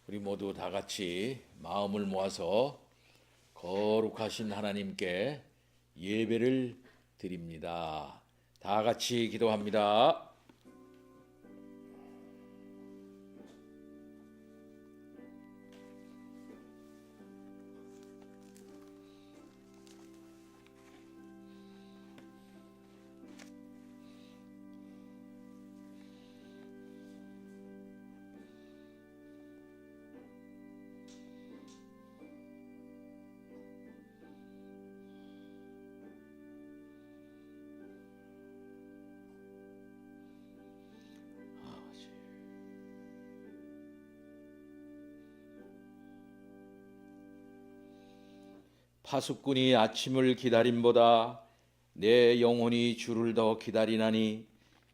우리 모두 다 같이 마음을 모아서 거룩하신 하나님께 예배를 드립니다. 다 같이 기도합니다. 파수꾼이 아침을 기다림보다 내 영혼이 주를 더 기다리나니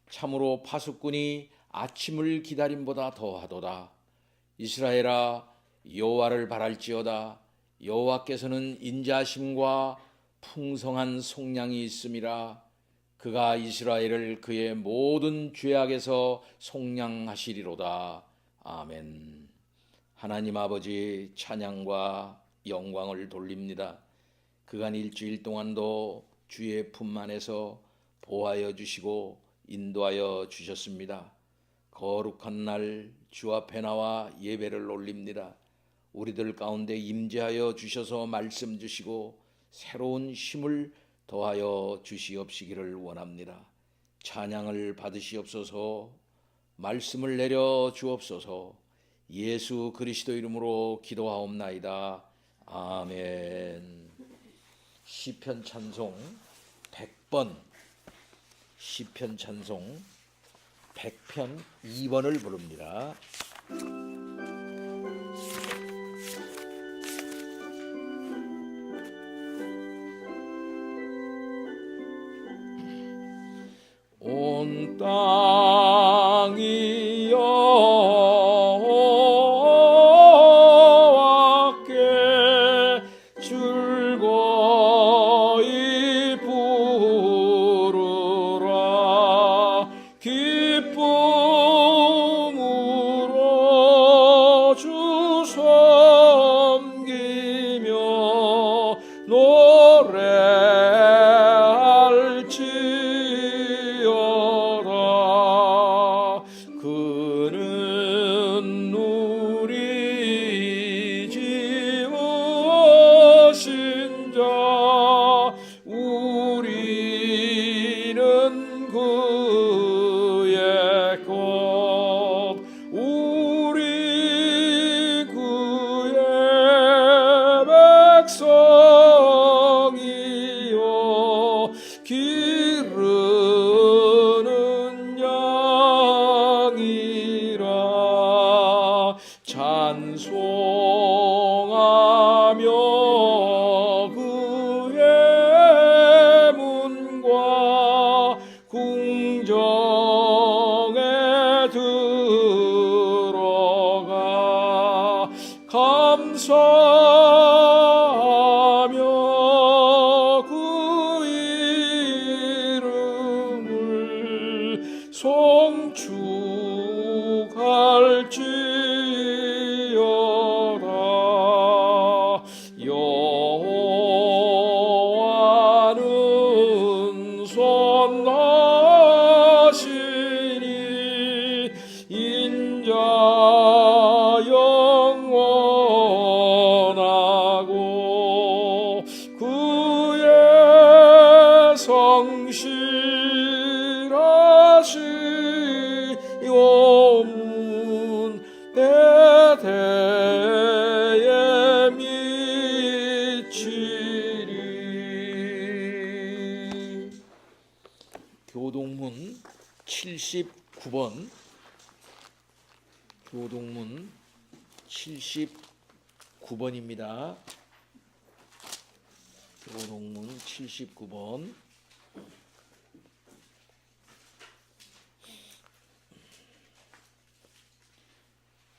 참으로 파수꾼이 아침을 기다림보다 더하도다. 이스라엘아, 여호와를 바랄지어다. 여호와께서는 인자심과 풍성한 속량이 있음이라. 그가 이스라엘을 그의 모든 죄악에서 속량하시리로다. 아멘. 하나님 아버지, 찬양과 영광을 돌립니다. 그간 일주일 동안도 주의 품 안에서 보호하여 주시고 인도하여 주셨습니다. 거룩한 날 주 앞에 나와 예배를 올립니다. 우리들 가운데 임재하여 주셔서 말씀 주시고 새로운 힘을 더하여 주시옵시기를 원합니다. 찬양을 받으시옵소서. 말씀을 내려 주옵소서. 예수 그리스도 이름으로 기도하옵나이다. 아멘. 시편 찬송 100번, 시편 찬송 100편 2번을 부릅니다. 온 땅이 여호와께 즐거이 부르라. 기쁨으로 주 섬기며 노래할지어다. 그는 우리 지으신 자, 우리는 그의 것, 우리 그의 백성이요 기르는 양이라. 찬송하며 그의 문과 궁정에 들어가 감사하며 그 이름을 송축할지어다. 여호와는 선하시니 인자 영원하고 그의 성실하시오문 대대에 미치리. 교동문 79번, 교동문 79번입니다. 교동문 79번.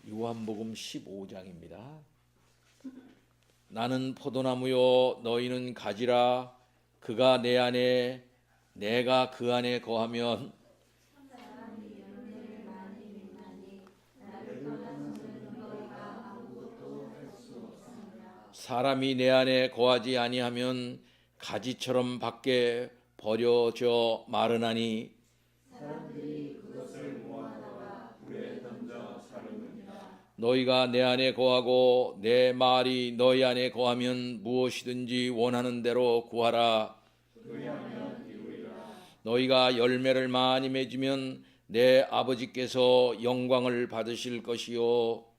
요한복음 15장입니다. 나는 포도나무요 너희는 가지라. 그가 내 안에 내가 그 안에 거하면 사람이 내 안에 거하지 아니하면 가지처럼 밖에 버려져 마르나니 너희가 내 안에 거하고 내 말이 너희 안에 거하면 무엇이든지 원하는 대로 구하라. 너희가 열매를 많이 맺으면 내 아버지께서 영광을 받으실 것이요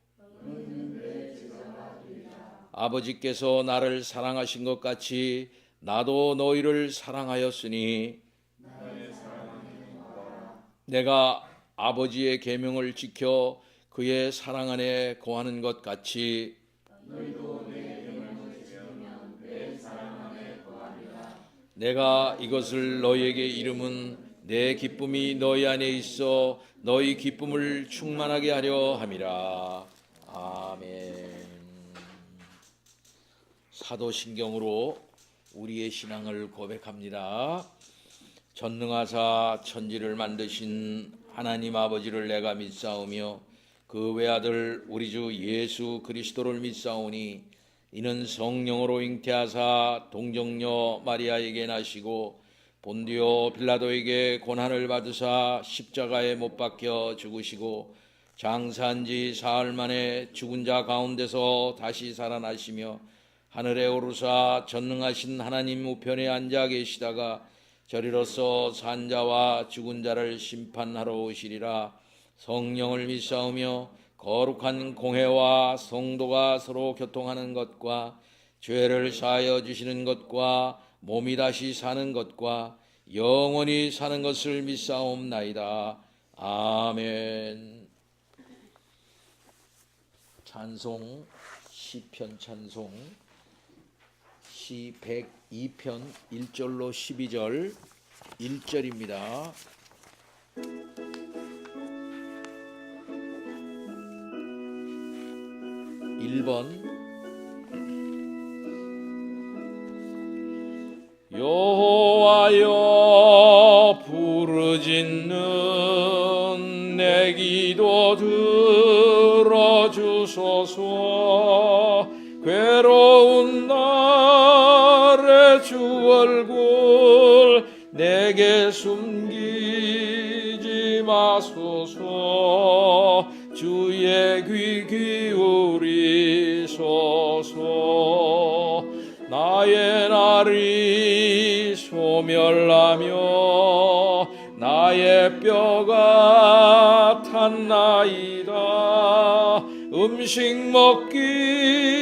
아버지께서 나를 사랑하신 것 같이 나도 너희를 사랑하였으니 내가 아버지의 계명을 지켜 그의 사랑 안에 거하는 것 같이 내가 이것을 너희에게 이름은 내 기쁨이 너희 안에 있어 너희 기쁨을 충만하게 하려 함이라. 아멘. 사도신경으로 우리의 신앙을 고백합니다. 전능하사 천지를 만드신 하나님 아버지를 내가 믿사오며 그 외아들 우리 주 예수 그리스도를 믿사오니 이는 성령으로 잉태하사 동정녀 마리아에게 나시고 본디오 빌라도에게 고난을 받으사 십자가에 못 박혀 죽으시고 장사한 지 사흘 만에 죽은 자 가운데서 다시 살아나시며 하늘에 오르사 전능하신 하나님 우편에 앉아 계시다가 저리로서 산 자와 죽은 자를 심판하러 오시리라. 성령을 믿사오며 거룩한 공회와 성도가 서로 교통하는 것과 죄를 사하여 주시는 것과 몸이 다시 사는 것과 영원히 사는 것을 믿사옵나이다. 아멘. 찬송, 시편 찬송 시 102편 1절로 12절 1절입니다. 1번 여호와여 부르짖는 내 기도 들어주소서. 괴로운 날에 주 얼굴 내게 숨기지 마소서. 주의 귀 기울이소서. 나의 날이 소멸하며 나의 뼈가 탔나이다. 음식 먹기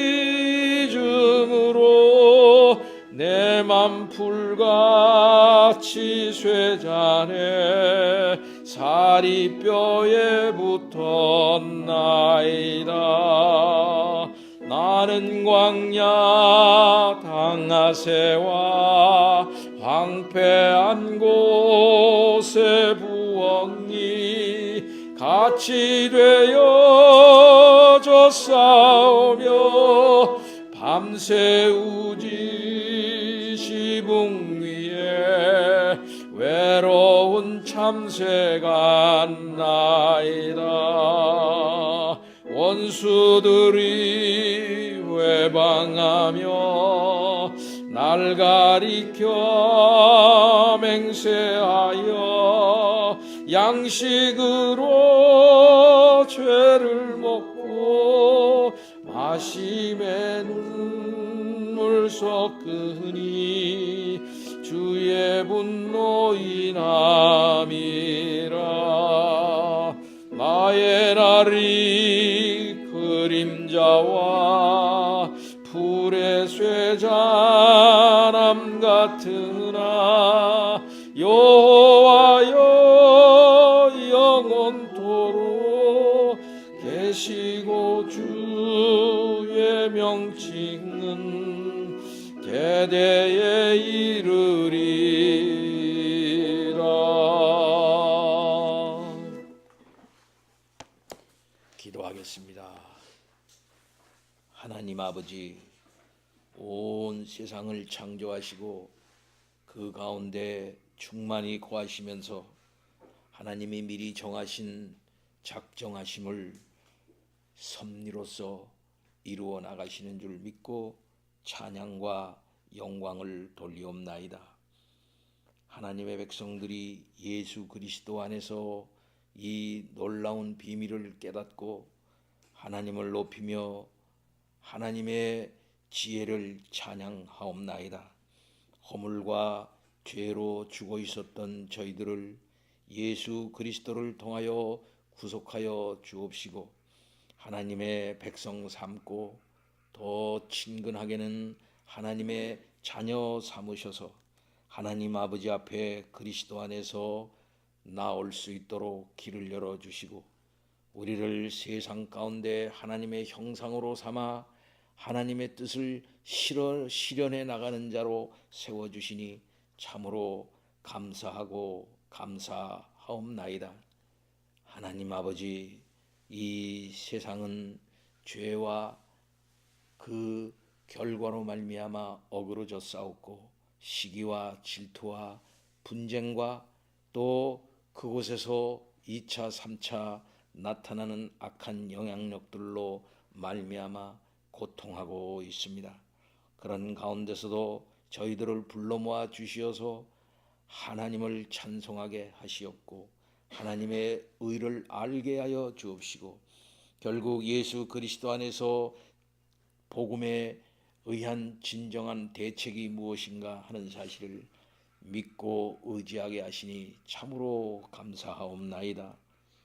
즈음으로 내 맘 풀같이 쇠잔해 살이 뼈에 붙었나이다. 나는 광야 당하세와 황폐한 곳에 부엉이 같이 되어져 싸우며 밤새 우지 시붕 위에 외로운 참새가 나이다. 원수들이 외방하며 날 가리켜 맹세하여 양식으로 죄를 먹고 마심에 눈물 섞으니 주의 분노 인함이라. 나의 날이 그림자와 불의 쇠잔함 같으나 여호와여 영원토록 계시고 주의 명칭은 대대에 이르리라. 기도하겠습니다. 하나님 아버지, 온 세상을 창조하시고 그 가운데 충만히 거하시면서 하나님이 미리 정하신 작정하심을 섭리로서 이루어 나가시는 줄 믿고 찬양과 영광을 돌리옵나이다. 하나님의 백성들이 예수 그리스도 안에서 이 놀라운 비밀을 깨닫고 하나님을 높이며 하나님의 지혜를 찬양하옵나이다. 허물과 죄로 죽어 있었던 저희들을 예수 그리스도를 통하여 구속하여 주옵시고 하나님의 백성 삼고 더 친근하게는 하나님의 자녀 삼으셔서 하나님 아버지 앞에 그리스도 안에서 나올 수 있도록 길을 열어주시고 우리를 세상 가운데 하나님의 형상으로 삼아 하나님의 뜻을 실현해 나가는 자로 세워주시니 참으로 감사하고 감사하옵나이다. 하나님 아버지, 이 세상은 죄와 그 결과로 말미암아 어그러져 싸웠고 시기와 질투와 분쟁과 또 그곳에서 2차, 3차 나타나는 악한 영향력들로 말미암아 고통하고 있습니다. 그런 가운데서도 저희들을 불러 모아 주시어서 하나님을 찬송하게 하시옵고 하나님의 의를 알게 하여 주옵시고 결국 예수 그리스도 안에서 복음에 의한 진정한 대책이 무엇인가 하는 사실을 믿고 의지하게 하시니 참으로 감사하옵나이다.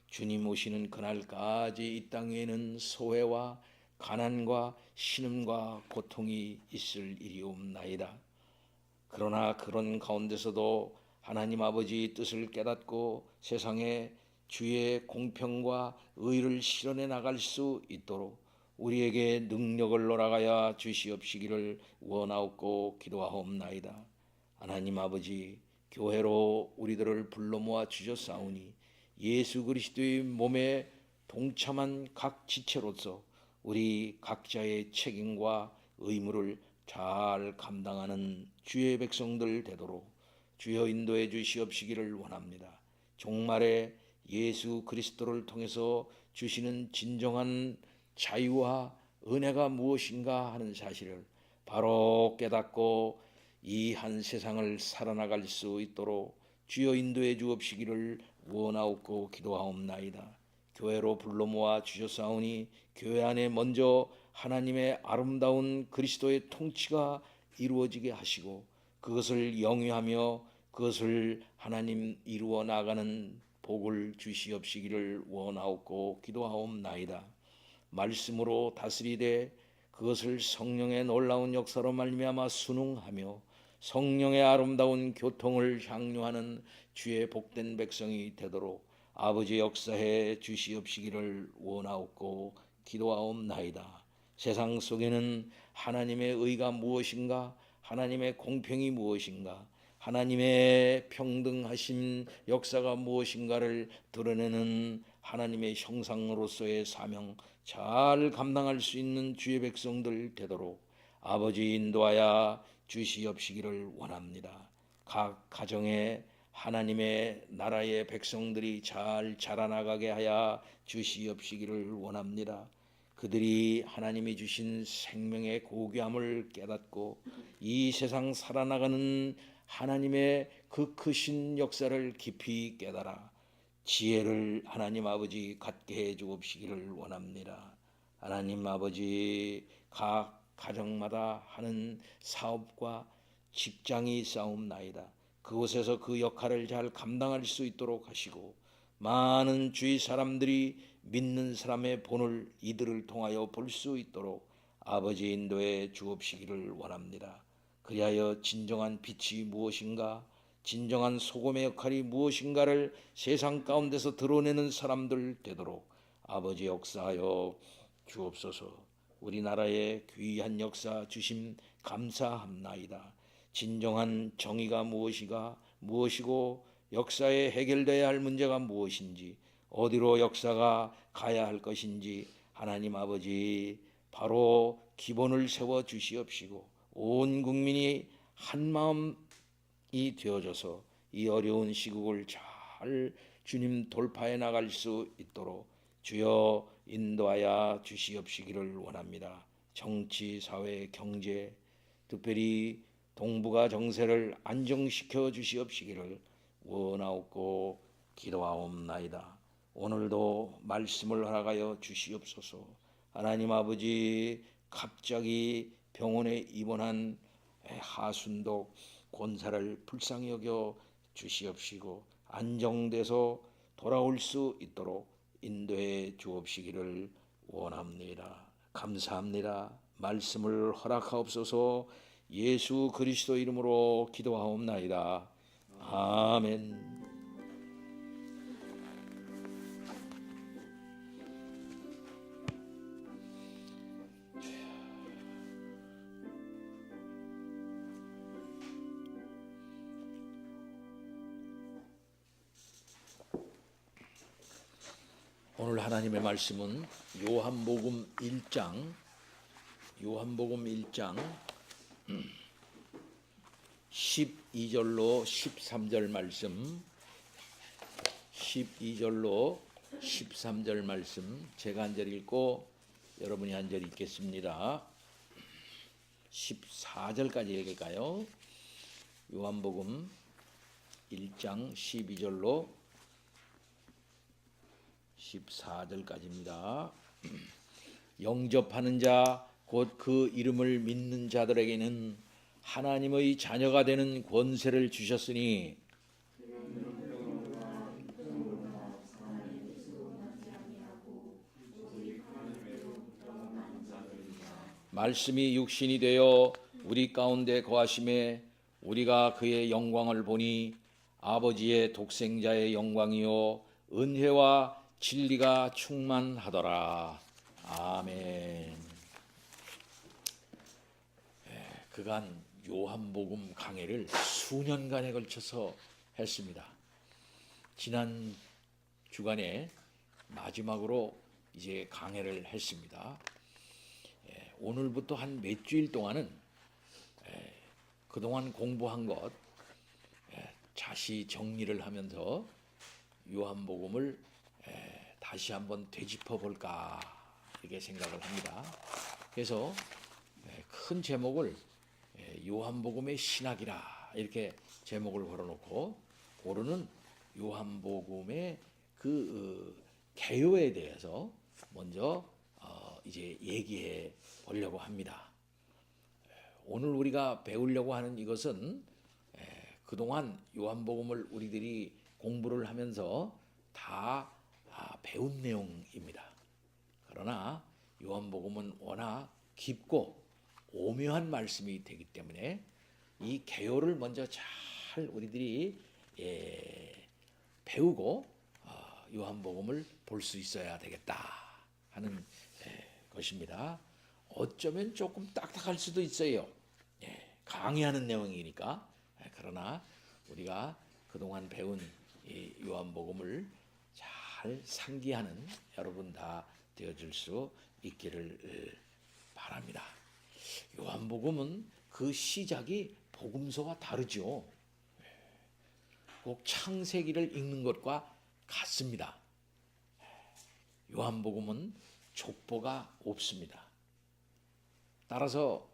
주님 오시는 그날까지 이 땅 위에는 소외와 가난과 신음과 고통이 있을 일이옵나이다. 그러나 그런 가운데서도 하나님 아버지 뜻을 깨닫고 세상에 주의 공평과 의를 실현해 나갈 수 있도록 우리에게 능력을 놀아가야 주시옵시기를 원하옵고 기도하옵나이다. 하나님 아버지, 교회로 우리들을 불러 모아 주셨사오니 예수 그리스도의 몸에 동참한 각 지체로서 우리 각자의 책임과 의무를 잘 감당하는 주의 백성들 되도록 주여 인도해 주시옵시기를 원합니다. 종말에 예수 그리스도를 통해서 주시는 진정한 자유와 은혜가 무엇인가 하는 사실을 바로 깨닫고 이 한 세상을 살아나갈 수 있도록 주여 인도해 주옵시기를 원하옵고 기도하옵나이다. 교회로 불러 모아 주셨사오니 교회 안에 먼저 하나님의 아름다운 그리스도의 통치가 이루어지게 하시고 그것을 영위하며 그것을 하나님 이루어 나가는 복을 주시옵시기를 원하옵고 기도하옵나이다. 말씀으로 다스리되 그것을 성령의 놀라운 역사로 말미암아 순응하며 성령의 아름다운 교통을 향유하는 주의 복된 백성이 되도록 아버지 역사해 주시옵시기를 원하옵고 기도하옵나이다. 세상 속에는 하나님의 의가 무엇인가, 하나님의 공평이 무엇인가, 하나님의 평등하신 역사가 무엇인가를 드러내는 하나님의 형상으로서의 사명 잘 감당할 수 있는 주의 백성들 되도록 아버지 인도하여 주시옵시기를 원합니다. 각 가정에 하나님의 나라의 백성들이 잘 자라나가게 하여 주시옵시기를 원합니다. 그들이 하나님이 주신 생명의 고귀함을 깨닫고 이 세상 살아나가는 하나님의 그 크신 역사를 깊이 깨달아 지혜를 하나님 아버지 갖게 해 주옵시기를 원합니다. 하나님 아버지 각 가정마다 하는 사업과 직장이 싸움나이다. 그곳에서 그 역할을 잘 감당할 수 있도록 하시고 많은 주위 사람들이 믿는 사람의 본을 이들을 통하여 볼 수 있도록 아버지 인도해 주옵시기를 원합니다. 그리하여 진정한 빛이 무엇인가, 진정한 소금의 역할이 무엇인가를 세상 가운데서 드러내는 사람들 되도록 아버지 역사하여 주옵소서. 우리나라의 귀한 역사 주심 감사합나이다. 진정한 정의가 무엇이고 역사에 해결돼야 할 문제가 무엇인지 어디로 역사가 가야 할 것인지 하나님 아버지 바로 기본을 세워 주시옵시고 온 국민이 한 마음이 되어져서 이 어려운 시국을 잘 주님 돌파해 나갈 수 있도록 주여 인도하여 주시옵시기를 원합니다. 정치, 사회, 경제 특별히 동북아 정세를 안정시켜 주시옵시기를 원하옵고 기도하옵나이다. 오늘도 말씀을 허락하여 주시옵소서. 하나님 아버지, 갑자기 병원에 입원한 하순독 권사를 불쌍히 여겨 주시옵시고 안정돼서 돌아올 수 있도록 인도해 주옵시기를 원합니다. 감사합니다. 말씀을 허락하옵소서. 예수 그리스도 이름으로 기도하옵나이다. 아멘. 오늘 하나님의 말씀은 요한복음 1장 12절로 13절 말씀, 12절로 13절 말씀, 제가 한 절 읽고 여러분이 한 절 읽겠습니다. 14절까지 읽을까요? 요한복음 1장 12절로 14절까지입니다. 영접하는 자, 곧 그 이름을 믿는 자들에게는 하나님의 자녀가 되는 권세를 주셨으니 말씀이 육신이 되어 우리 가운데 거하심에 우리가 그의 영광을 보니 아버지의 독생자의 영광이요 은혜와 진리가 충만하더라. 아멘. 그간 요한복음 강해를 수년간에 걸쳐서 했습니다. 지난 주간에 마지막으로 이제 강해를 했습니다. 오늘부터 한 몇 주일 동안은 그동안 공부한 것 다시 정리를 하면서 요한복음을 다시 한번 되짚어 볼까 이렇게 생각을 합니다. 그래서 큰 제목을 요한복음의 신학이라 이렇게 제목을 걸어놓고 오늘은 요한복음의 그 개요에 대해서 먼저 이제 얘기해 보려고 합니다. 오늘 우리가 배우려고 하는 이것은 그동안 요한복음을 우리들이 공부를 하면서 다 배운 내용입니다. 그러나 요한복음은 워낙 깊고 오묘한 말씀이 되기 때문에 이 개요를 먼저 잘 우리들이 배우고 요한복음을 볼 수 있어야 되겠다 하는 것입니다. 어쩌면 조금 딱딱할 수도 있어요. 강의하는 내용이니까. 그러나 우리가 그동안 배운 이 요한복음을 잘 상기하는 여러분 다 되어줄 수 있기를 바랍니다. 요한복음은 그 시작이 복음서와 다르죠. 꼭 창세기를 읽는 것과 같습니다. 요한복음은 족보가 없습니다. 따라서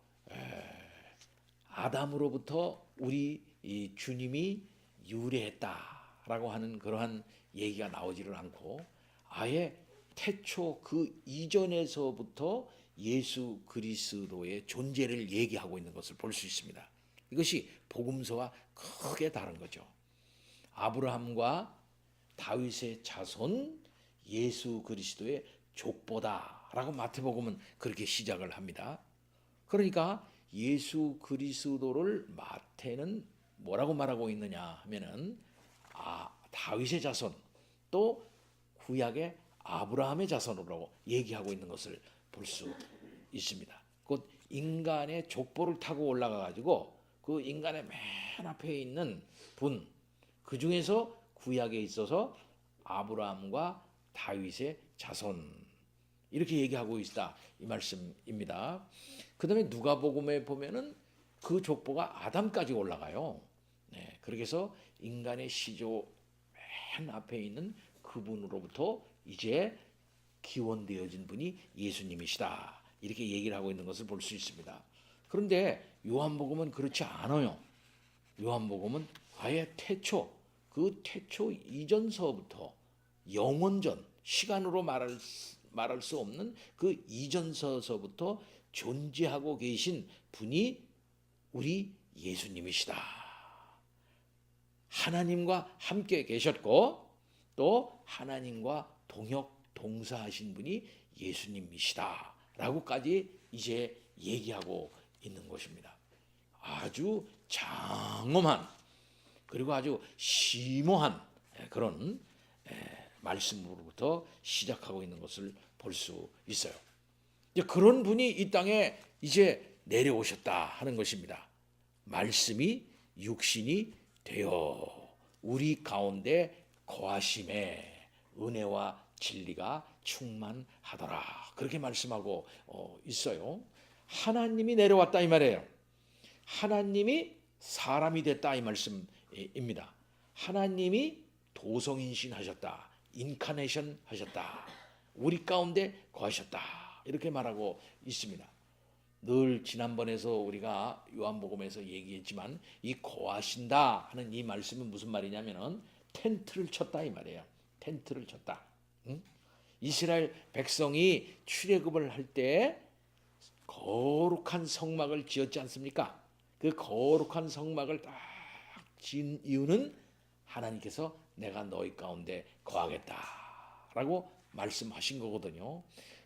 아담으로부터 우리 이 주님이 유래했다라고 하는 그러한 얘기가 나오지를 않고 아예 태초 그 이전에서부터 예수 그리스도의 존재를 얘기하고 있는 것을 볼 수 있습니다. 이것이 복음서와 크게 다른 거죠. 아브라함과 다윗의 자손 예수 그리스도의 족보다라고 마태복음은 그렇게 시작을 합니다. 그러니까 예수 그리스도를 마태는 뭐라고 말하고 있느냐 하면은 다윗의 자손 또 구약의 아브라함의 자손으로 얘기하고 있는 것을 볼 수 있습니다. 곧 인간의 족보를 타고 올라가 가지고 그 인간의 맨 앞에 있는 분, 그 중에서 구약에 있어서 아브라함과 다윗의 자손 이렇게 얘기하고 있다 이 말씀입니다. 그 다음에 누가복음에 보면은 그 족보가 아담까지 올라가요. 그렇게 해서 인간의 시조 맨 앞에 있는 그분으로부터 이제 기원되어진 분이 예수님이시다 이렇게 얘기를 하고 있는 것을 볼 수 있습니다. 그런데 요한복음은 그렇지 않아요. 요한복음은 아예 태초, 그 태초 이전서부터 영원전, 시간으로 말할 수 없는 그 이전서서부터 존재하고 계신 분이 우리 예수님이시다. 하나님과 함께 계셨고 또 하나님과 동역동사하신 분이 예수님이시다 라고까지 이제 얘기하고 있는 것입니다. 아주 장엄한 그리고 아주 심오한 그런 말씀으로부터 시작하고 있는 것을 볼 수 있어요. 이제 그런 분이 이 땅에 이제 내려오셨다 하는 것입니다. 말씀이 육신이 되어 우리 가운데 거하심에 은혜와 진리가 충만하더라. 그렇게 말씀하고 있어요. 하나님이 내려왔다 이 말이에요. 하나님이 사람이 됐다 이 말씀입니다. 하나님이 도성인신 하셨다. 인카네이션 하셨다. 우리 가운데 거하셨다. 이렇게 말하고 있습니다. 늘 지난번에서 우리가 요한복음에서 얘기했지만 이 거하신다 하는 이 말씀은 무슨 말이냐면은 텐트를 쳤다 이 말이에요. 텐트를 쳤다. 응? 이스라엘 백성이 출애굽을 할 때 거룩한 성막을 지었지 않습니까? 그 거룩한 성막을 딱 지은 이유는 하나님께서 내가 너희 가운데 거하겠다라고 말씀하신 거거든요.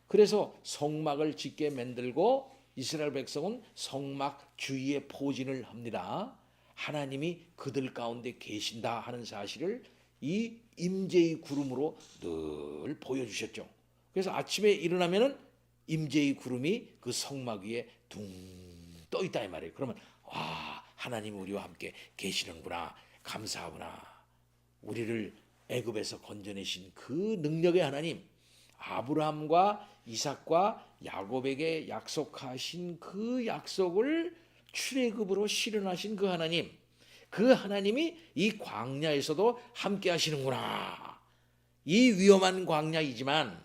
그래서 성막을 짓게 만들고 이스라엘 백성은 성막 주위에 포진을 합니다. 하나님이 그들 가운데 계신다 하는 사실을 이 임재의 구름으로 늘 보여주셨죠. 그래서 아침에 일어나면은 임재의 구름이 그 성막 위에 둥 떠 있다 이 말이에요. 그러면 와, 하나님이 우리와 함께 계시는구나, 감사하구나. 우리를 애굽에서 건져내신 그 능력의 하나님, 아브라함과 이삭과 야곱에게 약속하신 그 약속을 출애굽으로 실현하신 그 하나님, 그 하나님이 이 광야에서도 함께 하시는구나. 이 위험한 광야이지만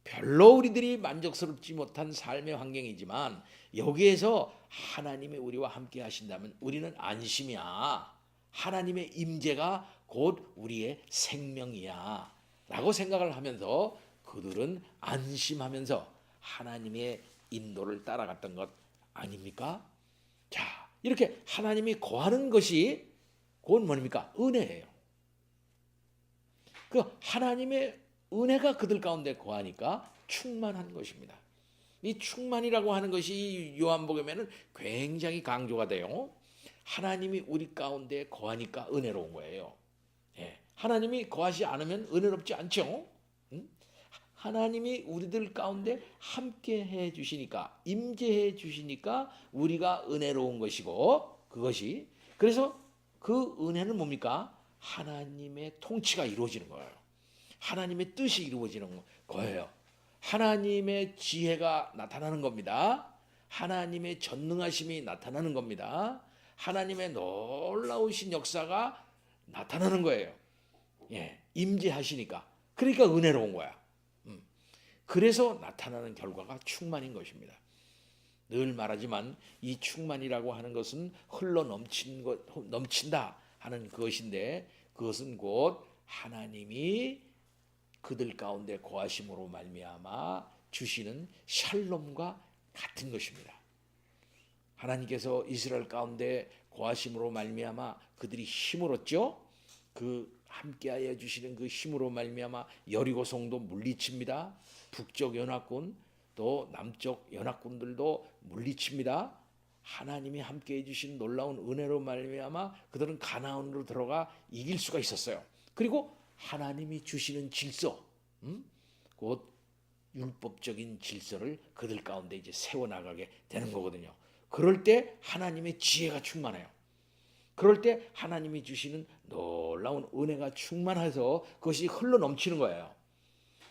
별로 우리들이 만족스럽지 못한 삶의 환경이지만 여기에서 하나님이 우리와 함께 하신다면 우리는 안심이야. 하나님의 임재가 곧 우리의 생명이야 라고 생각을 하면서 그들은 안심하면서 하나님의 인도를 따라갔던 것 아닙니까? 자, 이렇게 하나님이 거하는 것이 그건 뭡니까? 은혜예요. 그 하나님의 은혜가 그들 가운데 거하니까 충만한 것입니다. 이 충만이라고 하는 것이 요한복음에는 굉장히 강조가 돼요. 하나님이 우리 가운데 거하니까 은혜로운 거예요. 예. 하나님이 거하지 않으면 은혜롭지 않죠. 하나님이 우리들 가운데 함께 해 주시니까, 임재해 주시니까 우리가 은혜로운 것이고, 그것이 그래서 그 은혜는 뭡니까? 하나님의 통치가 이루어지는 거예요. 하나님의 뜻이 이루어지는 거예요. 하나님의 지혜가 나타나는 겁니다. 하나님의 전능하심이 나타나는 겁니다. 하나님의 놀라우신 역사가 나타나는 거예요. 예, 임재하시니까. 그러니까 은혜로운 거야. 그래서 나타나는 결과가 충만인 것입니다. 늘 말하지만 이 충만이라고 하는 것은 흘러 넘친다 하는 것인데 그것은 곧 하나님이 그들 가운데 거하심으로 말미암아 주시는 샬롬과 같은 것입니다. 하나님께서 이스라엘 가운데 거하심으로 말미암아 그들이 힘을 얻죠. 그 함께하여 주시는 그 힘으로 말미암아 여리고 성도 물리칩니다. 북쪽 연합군 또 남쪽 연합군들도 물리칩니다. 하나님이 함께해 주신 놀라운 은혜로 말미암아 그들은 가나안으로 들어가 이길 수가 있었어요. 그리고 하나님이 주시는 질서, 곧 율법적인 질서를 그들 가운데 이제 세워나가게 되는 거거든요. 그럴 때 하나님의 지혜가 충만해요. 그럴 때 하나님이 주시는 놀라운 은혜가 충만해서 그것이 흘러넘치는 거예요.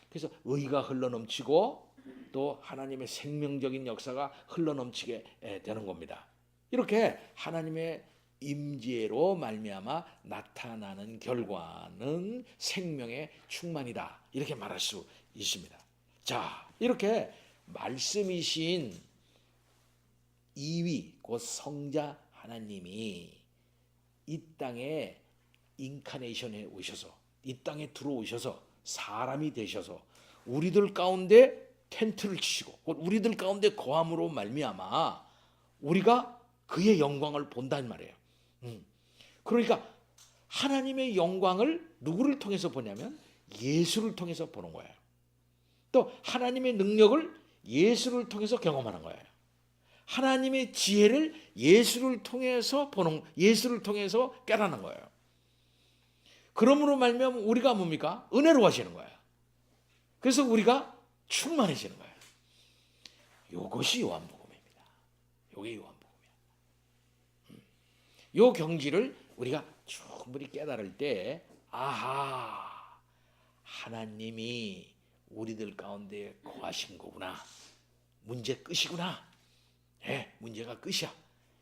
그래서 의가 흘러넘치고 또 하나님의 생명적인 역사가 흘러넘치게 되는 겁니다. 이렇게 하나님의 임재로 말미암아 나타나는 결과는 생명의 충만이다. 이렇게 말할 수 있습니다. 자, 이렇게 말씀이신 이위 곧 성자 하나님이 이 땅에 인카네이션에 오셔서 이 땅에 들어오셔서 사람이 되셔서 우리들 가운데 텐트를 치시고 곧 우리들 가운데 거함으로 말미암아 우리가 그의 영광을 본다는 말이에요. 그러니까 하나님의 영광을 누구를 통해서 보냐면 예수를 통해서 보는 거예요. 또 하나님의 능력을 예수를 통해서 경험하는 거예요. 하나님의 지혜를 예수를 통해서 깨닫는 거예요. 그러므로 말미암아 우리가 뭡니까? 은혜로워지는 거예요. 그래서 우리가 충만해지는 거예요. 이것이 요한복음입니다. 이게 요한복음이야. 요 경지를 우리가 충분히 깨달을 때 아하, 하나님이 우리들 가운데 거하신 거구나. 문제 끝이구나. 네, 문제가 끝이야.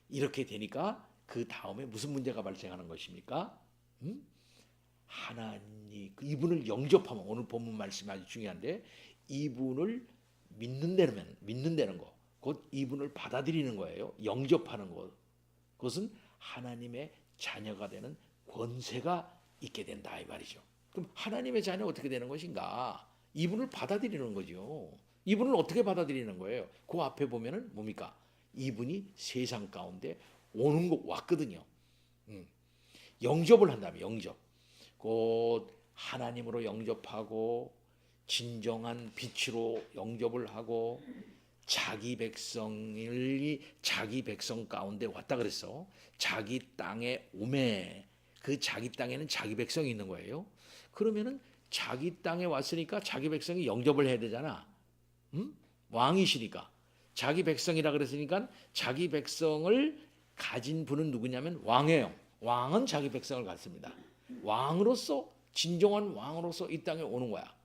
이렇게 되니까 그 다음에 무슨 문제가 발생하는 것입니까? 하나님 이분을 영접하면, 오늘 본문 말씀이 아주 중요한데, 이분을 믿는다는 거, 곧 이분을 받아들이는 거예요. 영접하는 것, 그것은 하나님의 자녀가 되는 권세가 있게 된다 이 말이죠. 그럼 하나님의 자녀 어떻게 되는 것인가? 이분을 받아들이는 거죠. 이분을 어떻게 받아들이는 거예요? 그 앞에 보면은 뭡니까? 이분이 세상 가운데 오는 거 왔거든요. 영접을 한다면 영접. 곧 하나님으로 영접하고 진정한 빛으로 영접을 하고 자기 백성이 자기 백성 가운데 왔다 그랬어. 자기 땅에 오매. 그 자기 땅에는 자기 백성이 있는 거예요. 그러면은 자기 땅에 왔으니까 자기 백성이 영접을 해야 되잖아. 왕이시니까. 자기 백성이라 그랬으니까 자기 백성을 가진 분은 누구냐면 왕이에요. 왕은 자기 백성을 갖습니다. 왕으로서, 진정한 왕으로서 이 땅에 오는 거야.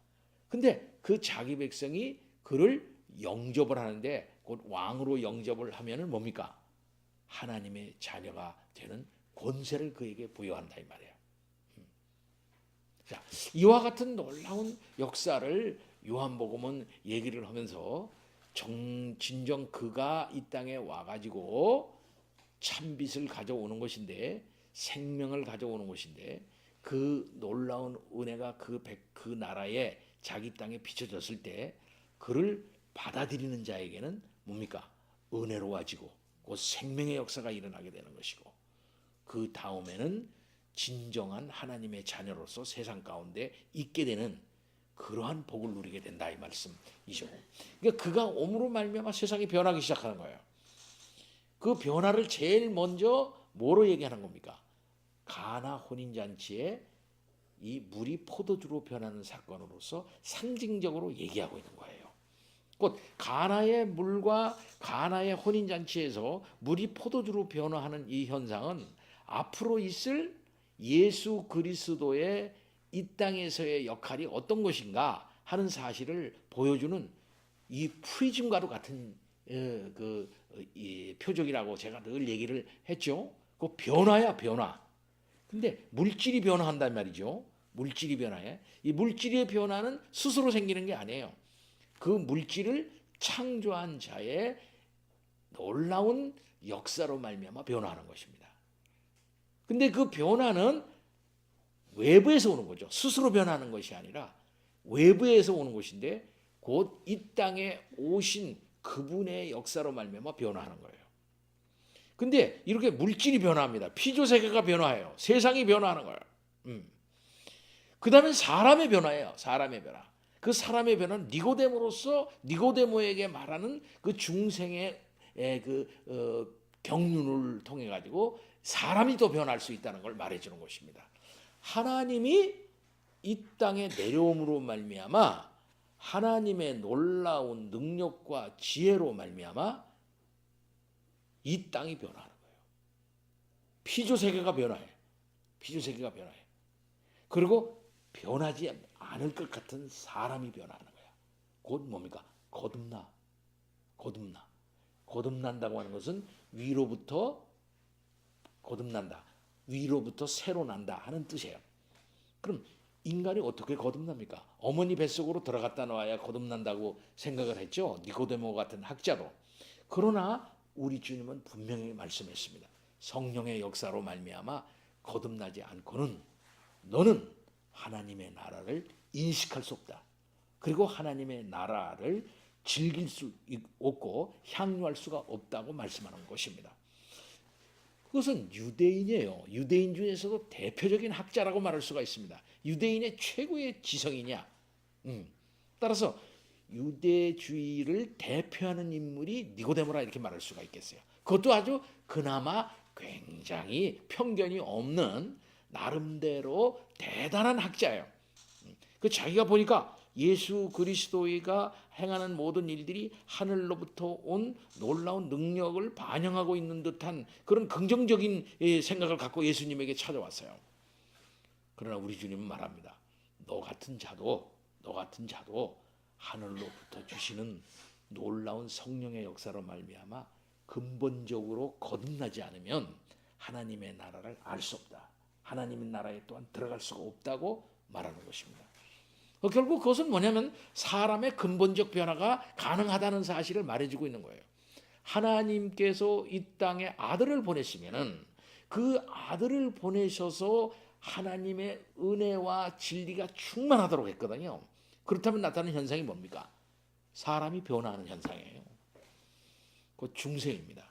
근데 그 자기 백성이 그를 영접을 하는데, 곧 왕으로 영접을 하면은 뭡니까? 하나님의 자녀가 되는 권세를 그에게 부여한다 이 말이에요. 자, 이와 같은 놀라운 역사를 요한복음은 얘기를 하면서 진정 그가 이 땅에 와가지고 참빛을 가져오는 것인데, 생명을 가져오는 것인데, 그 놀라운 은혜가 그 나라에 자기 땅에 비춰졌을 때 그를 받아들이는 자에게는 뭡니까? 은혜로워지고 곧 생명의 역사가 일어나게 되는 것이고, 그 다음에는 진정한 하나님의 자녀로서 세상 가운데 있게 되는 그러한 복을 누리게 된다 이 말씀이죠. 그러니까 그가 옴으로 말미암아 세상이 변하기 시작하는 거예요. 그 변화를 제일 먼저 뭐로 얘기하는 겁니까? 가나 혼인잔치에 이 물이 포도주로 변하는 사건으로서 상징적으로 얘기하고 있는 거예요. 곧 가나의 물과 가나의 혼인잔치에서 물이 포도주로 변화하는 이 현상은 앞으로 있을 예수 그리스도의 이 땅에서의 역할이 어떤 것인가 하는 사실을 보여주는 이 프리즘과도 같은 이 표적이라고 제가 늘 얘기를 했죠. 그 변화야, 변화. 근데 물질이 변화한단 말이죠. 물질이 변화해. 이 물질의 변화는 스스로 생기는 게 아니에요. 그 물질을 창조한 자의 놀라운 역사로 말미암아 변화하는 것입니다. 근데 그 변화는 외부에서 오는 거죠. 스스로 변하는 것이 아니라 외부에서 오는 것인데, 곧 이 땅에 오신 그분의 역사로 말미암아 변화하는 거예요. 근데 이렇게 물질이 변화합니다. 피조 세계가 변화해요. 세상이 변화하는 거예요. 그 다음에 사람의 변화예요. 사람의 변화. 그 사람의 변화는 니고데모에게 말하는 그 중생의 경륜을 통해 가지고 사람이 또 변할 수 있다는 걸 말해주는 것입니다. 하나님이 이 땅에 내려옴으로 말미암아 하나님의 놀라운 능력과 지혜로 말미암아 이 땅이 변화하는 거예요. 피조 세계가 변화해. 피조 세계가 변화해. 그리고 변하지 않을 것 같은 사람이 변화하는 거야. 곧 뭡니까? 거듭난다고 하는 것은 위로부터 거듭난다. 위로부터 새로 난다 하는 뜻이에요. 그럼 인간이 어떻게 거듭납니까? 어머니 뱃속으로 들어갔다 나와야 거듭난다고 생각을 했죠. 니고데모 같은 학자도. 그러나 우리 주님은 분명히 말씀했습니다. 성령의 역사로 말미암아 거듭나지 않고는 너는 하나님의 나라를 인식할 수 없다. 그리고 하나님의 나라를 즐길 수 없고 향유할 수가 없다고 말씀하는 것입니다. 그것은 유대인이에요. 유대인 중에서도 대표적인 학자라고 말할 수가 있습니다. 유대인의 최고의 지성이냐. 따라서 유대주의를 대표하는 인물이 니고데모라 이렇게 말할 수가 있겠어요. 그것도 아주 그나마 굉장히 편견이 없는 나름대로 대단한 학자예요. 그 자기가 보니까 예수 그리스도가 행하는 모든 일들이 하늘로부터 온 놀라운 능력을 반영하고 있는 듯한 그런 긍정적인 생각을 갖고 예수님에게 찾아왔어요. 그러나 우리 주님은 말합니다. 너 같은 자도 하늘로부터 주시는 놀라운 성령의 역사로 말미암아 근본적으로 거듭나지 않으면 하나님의 나라를 알 수 없다. 하나님의 나라에 또한 들어갈 수가 없다고 말하는 것입니다. 결국 그것은 뭐냐면 사람의 근본적 변화가 가능하다는 사실을 말해주고 있는 거예요. 하나님께서 이 땅에 아들을 보내시면은 그 아들을 보내셔서 하나님의 은혜와 진리가 충만하도록 했거든요. 그렇다면 나타나는 현상이 뭡니까? 사람이 변화하는 현상이에요. 그 중생입니다.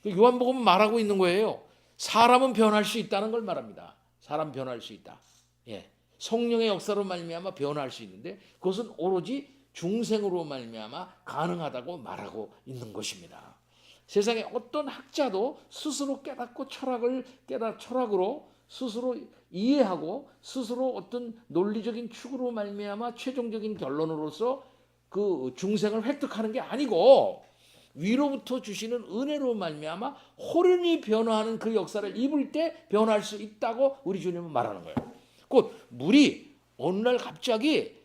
요한복음은 말하고 있는 거예요. 사람은 변할 수 있다는 걸 말합니다. 사람 변할 수 있다. 예. 성령의 역사로 말미암아 변화할 수 있는데 그것은 오로지 중생으로 말미암아 가능하다고 말하고 있는 것입니다. 세상에 어떤 학자도 스스로 깨닫고 철학으로 스스로 이해하고 스스로 어떤 논리적인 축으로 말미암아 최종적인 결론으로서 그 중생을 획득하는 게 아니고 위로부터 주시는 은혜로 말미암아 호련히 변화하는 그 역사를 입을 때 변화할 수 있다고 우리 주님은 말하는 거예요. 곧 물이 어느 날 갑자기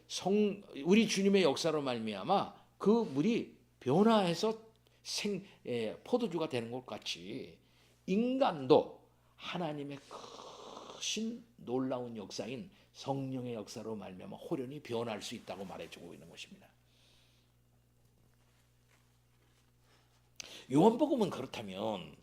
우리 주님의 역사로 말미암아 그 물이 변화해서 포도주가 되는 것 같이 인간도 하나님의 크신 놀라운 역사인 성령의 역사로 말미암아 호련히 변화할 수 있다고 말해주고 있는 것입니다. 요한복음은 그렇다면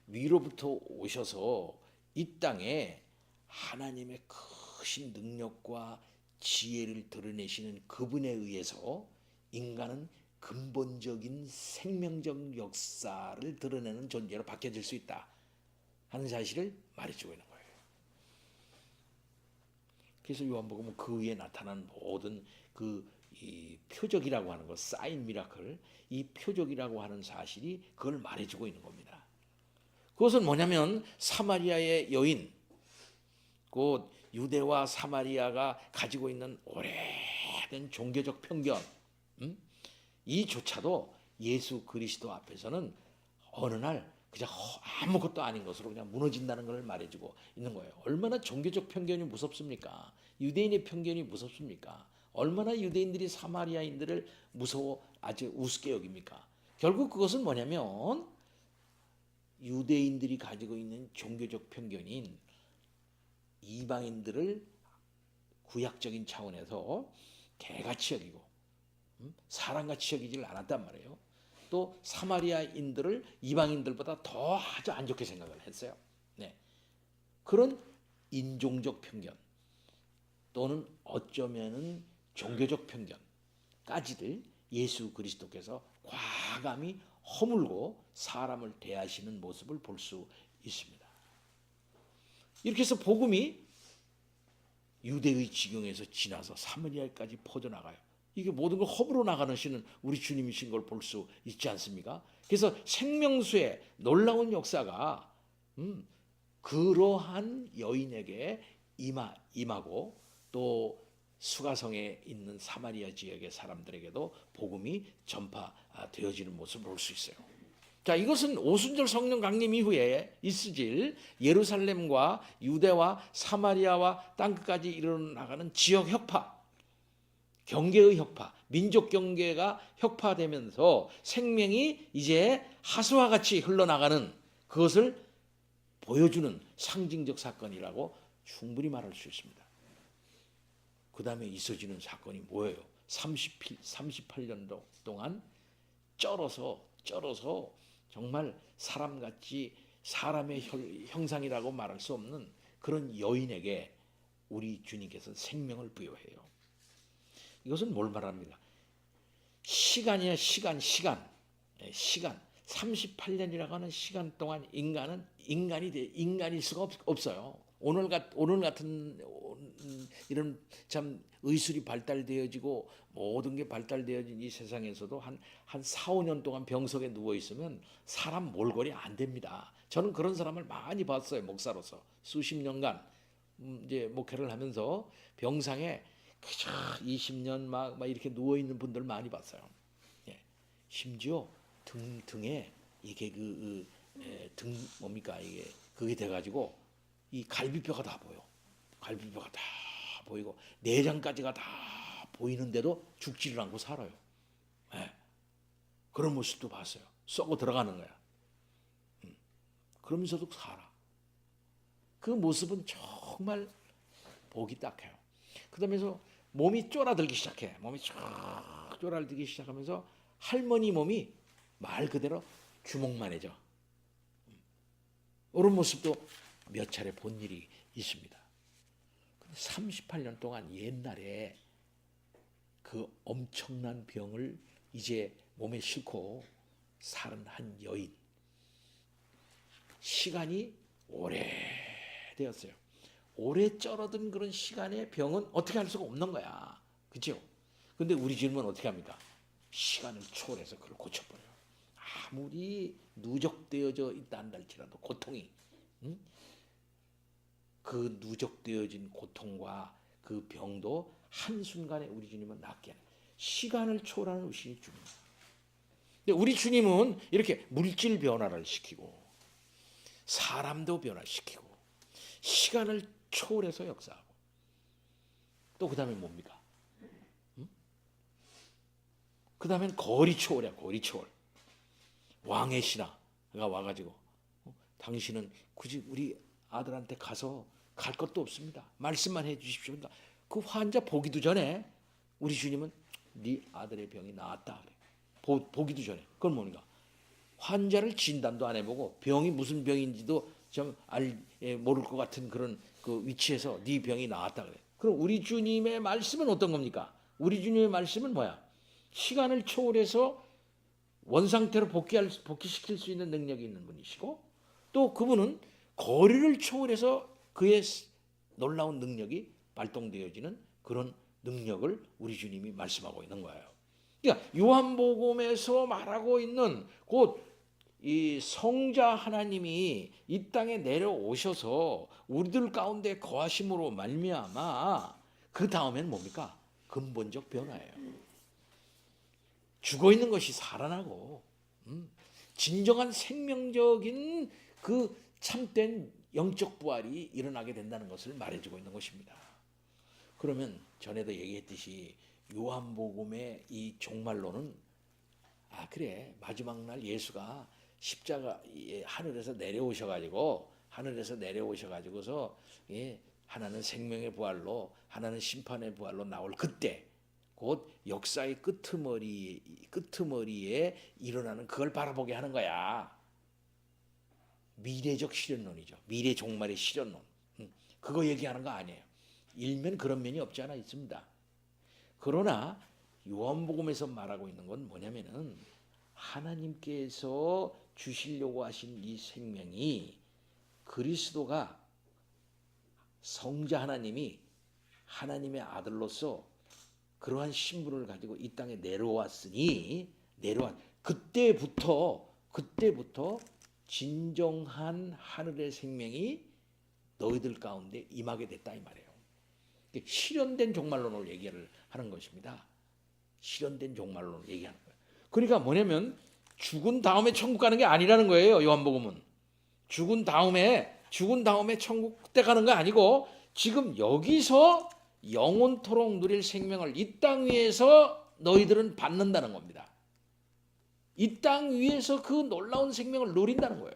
위로부터 오셔서 이 땅에 하나님의 크신 능력과 지혜를 드러내시는 그분에 의해서 인간은 근본적인 생명적 역사를 드러내는 존재로 바뀌어질 수 있다 하는 사실을 말해주고 있는 거예요. 그래서 요한복음은 그 위에 나타난 모든 이 표적이라고 하는 것, 사인 미라클, 이 표적이라고 하는 사실이 그걸 말해주고 있는 겁니다. 그것은 뭐냐면 사마리아의 여인, 곧 유대와 사마리아가 가지고 있는 오래된 종교적 편견, 이조차도 예수 그리스도 앞에서는 어느 날 그냥 아무것도 아닌 것으로 그냥 무너진다는 걸 말해주고 있는 거예요. 얼마나 종교적 편견이 무섭습니까? 유대인의 편견이 무섭습니까? 얼마나 유대인들이 사마리아인들을 무서워 아주 우습게 여깁니까? 결국 그것은 뭐냐면 유대인들이 가지고 있는 종교적 편견인 이방인들을 구약적인 차원에서 개같이 여기고 사람같이 여기질 않았단 말이에요. 또 사마리아인들을 이방인들보다 더 아주 안 좋게 생각을 했어요. 네. 그런 인종적 편견 또는 어쩌면은 종교적 편견까지를 예수 그리스도께서 과감히 허물고 사람을 대하시는 모습을 볼 수 있습니다. 이렇게 해서 복음이 유대의 지경에서 지나서 사마리아까지 퍼져나가요. 이게 모든 걸 허물어 나가시는 우리 주님이신 걸 볼 수 있지 않습니까? 그래서 생명수의 놀라운 역사가 그러한 여인에게 임하고 또 수가성에 있는 사마리아 지역의 사람들에게도 복음이 전파되어지는 모습을 볼 수 있어요. 자, 이것은 오순절 성령 강림 이후에 있으질 예루살렘과 유대와 사마리아와 땅끝까지 이르러나가는 지역 혁파, 경계의 혁파, 민족 경계가 혁파되면서 생명이 이제 하수와 같이 흘러나가는 그것을 보여주는 상징적 사건이라고 충분히 말할 수 있습니다. 그 다음에 있어지는 사건이 뭐예요? 38년도 동안 쩔어서 정말 사람같이 사람의 형상이라고 말할 수 없는 그런 여인에게 우리 주님께서 생명을 부여해요. 이것은 뭘 말합니까? 시간이야, 시간. 38년이라고 하는 시간 동안 인간일 수가 없어요. 오늘 같은 이런 참 의술이 발달되어지고 모든 게 발달되어진 이 세상에서도 한 4, 5년 동안 병석에 누워 있으면 사람 몰골이 안 됩니다. 저는 그런 사람을 많이 봤어요. 목사로서 수십 년간 이제 목회를 하면서 병상에 그저 20년 막 이렇게 누워 있는 분들 많이 봤어요. 예. 심지어 등에 이게 등 뭡니까 이게 그게 돼가지고 이 갈비뼈가 다 보여. 갈비뼈가 다 보이고 내장까지가 다 보이는데도 죽지를 않고 살아요. 예. 그런 모습도 봤어요. 썩어 들어가는 거야. 그러면서도 살아. 그 모습은 정말 보기 딱해요. 그러면서 몸이 쫄아들기 시작해. 몸이 쫙 쫄아들기 시작하면서 할머니 몸이 말 그대로 주먹만해져. 이런 모습도 몇 차례 본 일이 있습니다. 38년 동안 옛날에 그 엄청난 병을 이제 몸에 싣고 사는 한 여인. 시간이 오래되었어요. 오래 쩔어든 그런 시간에 병은 어떻게 할 수가 없는 거야. 그렇죠? 근데 우리 주님은 어떻게 합니까? 시간을 초월해서 그걸 고쳐버려요. 아무리 누적되어져 있다 한다 할지라도 고통이 그 누적되어진 고통과 그 병도 한순간에 우리 주님은 낫게 하는 시간을 초월하는 의식이 주입니다. 근데 우리 주님은 이렇게 물질 변화를 시키고 사람도 변화시키고 시간을 초월해서 역사하고 또 그 다음에 뭡니까? 그 다음엔 거리 초월이야. 거리 초월. 왕의 신하가 와가지고 당신은 굳이 우리 아들한테 가서 갈 것도 없습니다. 말씀만 해 주십시오. 그러니까 그 환자 보기도 전에 우리 주님은 네 아들의 병이 나았다 그래. 보기도 전에. 그건 뭡니까? 환자를 진단도 안 해보고 병이 무슨 병인지도 좀 모를 것 같은 그런 그 위치에서 네 병이 나았다 그래. 그럼 우리 주님의 말씀은 어떤 겁니까? 우리 주님의 말씀은 뭐야? 시간을 초월해서 원상태로 복귀시킬 수 있는 능력이 있는 분이시고 또 그분은 거리를 초월해서 그의 놀라운 능력이 발동되어지는 그런 능력을 우리 주님이 말씀하고 있는 거예요. 그러니까 요한복음에서 말하고 있는 곧 이 성자 하나님이 이 땅에 내려오셔서 우리들 가운데 거하심으로 말미암아 그 다음에는 뭡니까? 근본적 변화예요. 죽어 있는 것이 살아나고 진정한 생명적인 그 참된 영적 부활이 일어나게 된다는 것을 말해주고 있는 것입니다. 그러면 전에도 얘기했듯이 요한복음의 이 종말론은 그래 마지막 날 예수가 십자가 하늘에서 내려오셔가지고서 하나는 생명의 부활로 하나는 심판의 부활로 나올 그때 곧 역사의 끄트머리에 일어나는 그걸 바라보게 하는 거야. 미래적 실현론이죠. 미래 종말의 실현론. 그거 얘기하는 거 아니에요. 일면 그런 면이 없지 않아 있습니다. 그러나 요한복음에서 말하고 있는 건 뭐냐면은 하나님께서 주시려고 하신 이 생명이 그리스도가 성자 하나님이 하나님의 아들로서 그러한 신분을 가지고 이 땅에 내려왔으니 그때부터 진정한 하늘의 생명이 너희들 가운데 임하게 됐다 이 말이에요. 실현된 종말론을 얘기를 하는 것입니다. 실현된 종말론을 얘기하는 거예요. 그러니까 뭐냐면 죽은 다음에 천국 가는 게 아니라는 거예요. 요한복음은 죽은 다음에 천국 때 가는 거 아니고 지금 여기서 영원토록 누릴 생명을 이 땅 위에서 너희들은 받는다는 겁니다. 이 땅 위에서 그 놀라운 생명을 누린다는 거예요.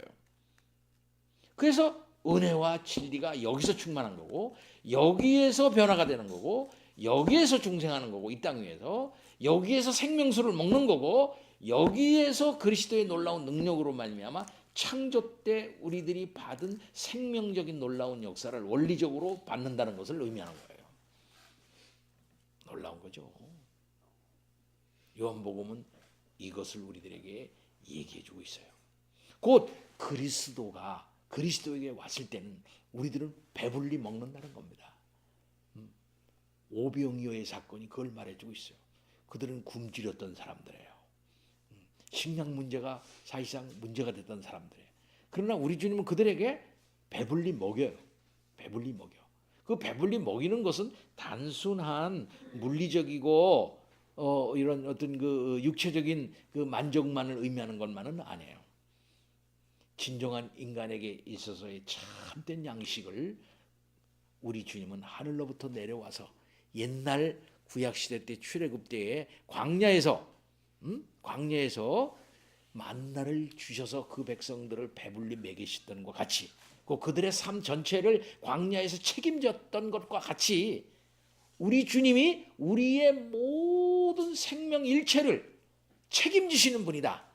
그래서 은혜와 진리가 여기서 충만한 거고 여기에서 변화가 되는 거고 여기에서 중생하는 거고, 이 땅 위에서 여기에서 생명수를 먹는 거고, 여기에서 그리스도의 놀라운 능력으로 말미암아 창조 때 우리들이 받은 생명적인 놀라운 역사를 원리적으로 받는다는 것을 의미하는 거예요. 놀라운 거죠. 요한복음은 이것을 우리들에게 얘기해주고 있어요. 곧 그리스도가 그리스도에게 왔을 때는 우리들은 배불리 먹는다는 겁니다. 오병이어의 사건이 그걸 말해주고 있어요. 그들은 굶주렸던 사람들이에요. 식량 문제가 사실상 문제가 됐던 사람들이에요. 그러나 우리 주님은 그들에게 배불리 먹여요. 배불리 먹여. 그 배불리 먹이는 것은 단순한 물리적이고 이런 어떤 그 육체적인 그 만족만을 의미하는 것만은 아니에요. 진정한 인간에게 있어서의 참된 양식을 우리 주님은 하늘로부터 내려와서 옛날 구약시대 때 출애굽 때에 광야에서 만나를 주셔서 그 백성들을 배불리 먹이셨던 것과 같이, 그들의 삶 전체를 광야에서 책임졌던 것과 같이 우리 주님이 우리의 모든 생명 일체를 책임지시는 분이다.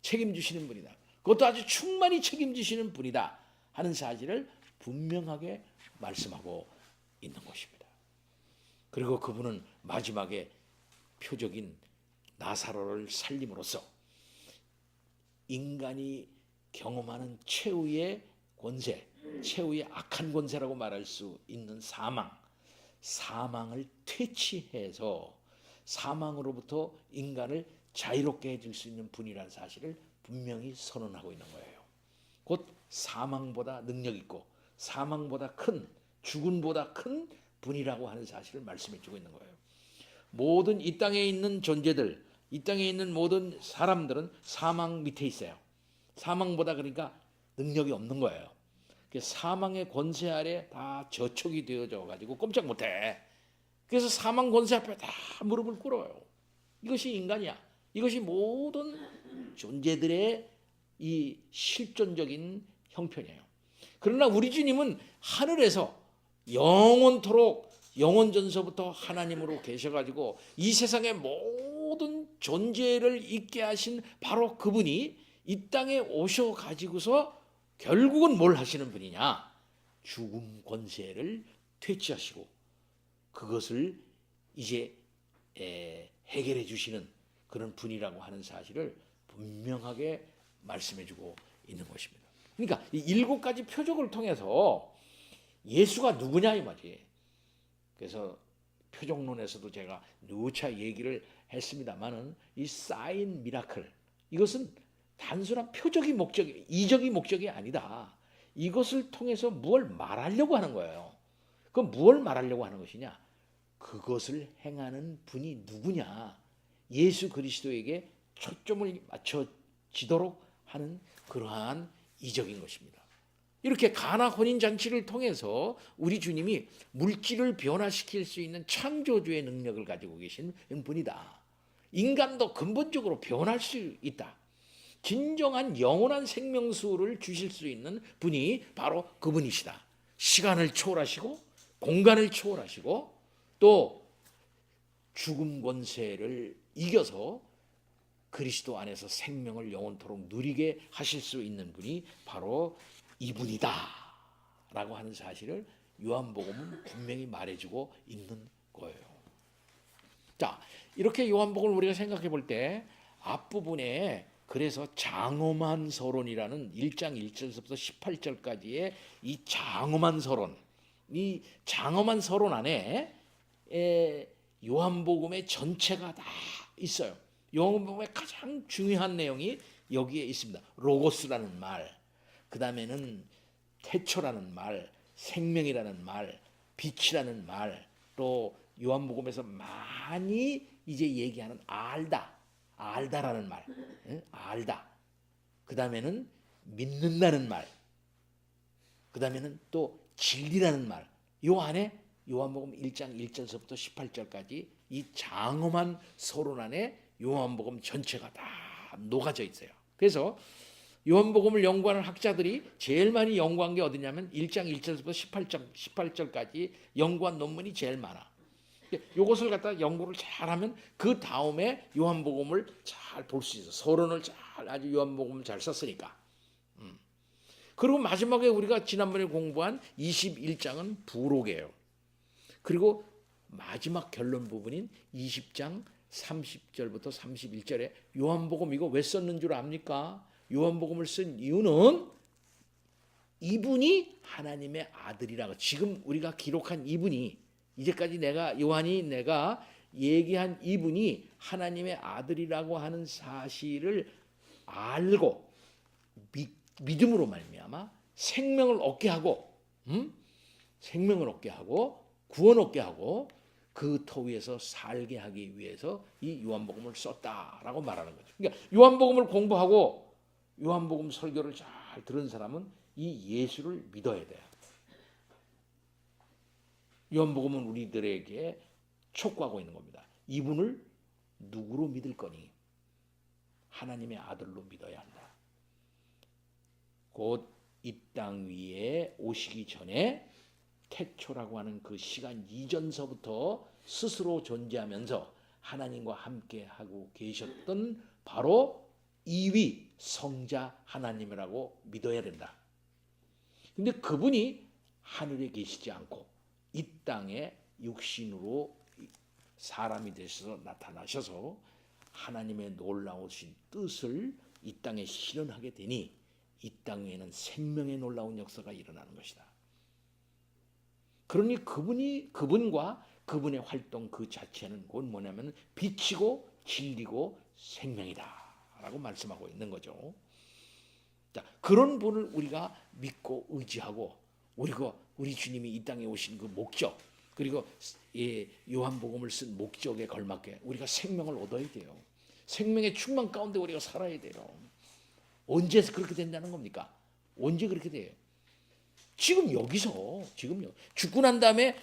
책임지시는 분이다. 그것도 아주 충만히 책임지시는 분이다 하는 사실을 분명하게 말씀하고 있는 것입니다. 그리고 그분은 마지막에 표적인 나사로를 살림으로써 인간이 경험하는 최후의 권세, 최후의 악한 권세라고 말할 수 있는 사망을 퇴치해서 사망으로부터 인간을 자유롭게 해줄 수 있는 분이라는 사실을 분명히 선언하고 있는 거예요. 곧 사망보다 능력 있고 사망보다 큰, 죽음보다 큰 분이라고 하는 사실을 말씀해 주고 있는 거예요. 모든 이 땅에 있는 존재들, 이 땅에 있는 모든 사람들은 사망 밑에 있어요. 사망보다 그러니까 능력이 없는 거예요. 사망의 권세 아래 다 저촉이 되어져 가지고 꼼짝 못해. 그래서 사망 권세 앞에 다 무릎을 꿇어요. 이것이 인간이야. 이것이 모든 존재들의 이 실존적인 형편이에요. 그러나 우리 주님은 하늘에서 영원토록 영원전서부터 하나님으로 계셔가지고 이 세상의 모든 존재를 있게 하신 바로 그분이 이 땅에 오셔가지고서 결국은 뭘 하시는 분이냐? 죽음 권세를 퇴치하시고 그것을 이제 해결해 주시는 그런 분이라고 하는 사실을 분명하게 말씀해주고 있는 것입니다. 그러니까 이 7가지 표적을 통해서 예수가 누구냐 이 말이에요. 그래서 표적론에서도 제가 누차 얘기를 했습니다만은 이 사인 미라클, 이것은 단순한 표적이 목적이, 이적이 목적이 아니다. 이것을 통해서 무엇을 말하려고 하는 거예요. 그럼 무엇을 말하려고 하는 것이냐? 그것을 행하는 분이 누구냐? 예수 그리스도에게 초점을 맞춰지도록 하는 그러한 이적인 것입니다. 이렇게 가나 혼인잔치를 통해서 우리 주님이 물질을 변화시킬 수 있는 창조주의 능력을 가지고 계신 분이다. 인간도 근본적으로 변할 수 있다. 진정한 영원한 생명수를 주실 수 있는 분이 바로 그분이시다. 시간을 초월하시고 공간을 초월하시고 또 죽음 권세를 이겨서 그리스도 안에서 생명을 영원토록 누리게 하실 수 있는 분이 바로 이분이다 라고 하는 사실을 요한복음은 분명히 말해주고 있는 거예요. 자, 이렇게 요한복음을 우리가 생각해 볼 때 앞부분에 그래서 장엄한 서론이라는 1장 1절부터 18절까지의 이 장엄한 서론, 이 장엄한 서론 안에 요한복음의 전체가 다 있어요. 요한복음의 가장 중요한 내용이 여기에 있습니다. 로고스라는 말, 그 다음에는 태초라는 말, 생명이라는 말, 빛이라는 말, 또 요한복음에서 많이 이제 얘기하는 알다라는 말, 알다. 그 다음에는 믿는다는 말, 그 다음에는 또 진리라는 말. 요 안에 요한복음 1장 1절서부터 18절까지 이 장엄한 서론 안에 요한복음 전체가 다 녹아져 있어요. 그래서 요한복음을 연구하는 학자들이 제일 많이 연구한 게 어디냐면 1장 1절부터 18절까지 연구한 논문이 제일 많아. 이것을 갖다 연구를 잘하면 그 다음에 요한복음을 잘 볼 수 있어. 서론을 잘 아주 요한복음을 잘 썼으니까. 그리고 마지막에 우리가 지난번에 공부한 21장은 부록이에요. 그리고 마지막 결론 부분인 20장 30절부터 31절에 요한복음 이거 왜 썼는 줄 압니까? 요한복음을 쓴 이유는 이분이 하나님의 아들이라고, 지금 우리가 기록한 이분이, 이제까지 내가 얘기한 이분이 하나님의 아들이라고 하는 사실을 알고 믿음으로 말미암아 생명을 얻게 하고, 생명을 얻게 하고 구원 얻게 하고 그 터 위에서 살게 하기 위해서 이 요한복음을 썼다라고 말하는 거죠. 그러니까 요한복음을 공부하고 요한복음 설교를 잘 들은 사람은 이 예수를 믿어야 돼요. 요한복음은 우리들에게 촉구하고 있는 겁니다. 이분을 누구로 믿을 거니? 하나님의 아들로 믿어야 한다. 곧 이 땅 위에 오시기 전에 태초라고 하는 그 시간 이전서부터 스스로 존재하면서 하나님과 함께 하고 계셨던 바로 이위 성자 하나님이라고 믿어야 된다. 근데 그분이 하늘에 계시지 않고 이 땅에 육신으로 사람이 되셔서 나타나셔서 하나님의 놀라우신 뜻을 이 땅에 실현하게 되니 이 땅에는 생명의 놀라운 역사가 일어나는 것이다. 그러니 그분과 그분의 활동 그 자체는 곧 뭐냐면 빛이고 진리고 생명이다라고 말씀하고 있는 거죠. 자, 그런 분을 우리가 믿고 의지하고 우리 주님이 이 땅에 오신 그 목적, 그리고 요한복음을 쓴 목적에 걸맞게 우리가 생명을 얻어야 돼요. 생명의 충만 가운데 우리가 살아야 돼요. 언제 그렇게 된다는 겁니까? 언제 그렇게 돼요? 지금 여기서, 지금요. 죽고 난 다음에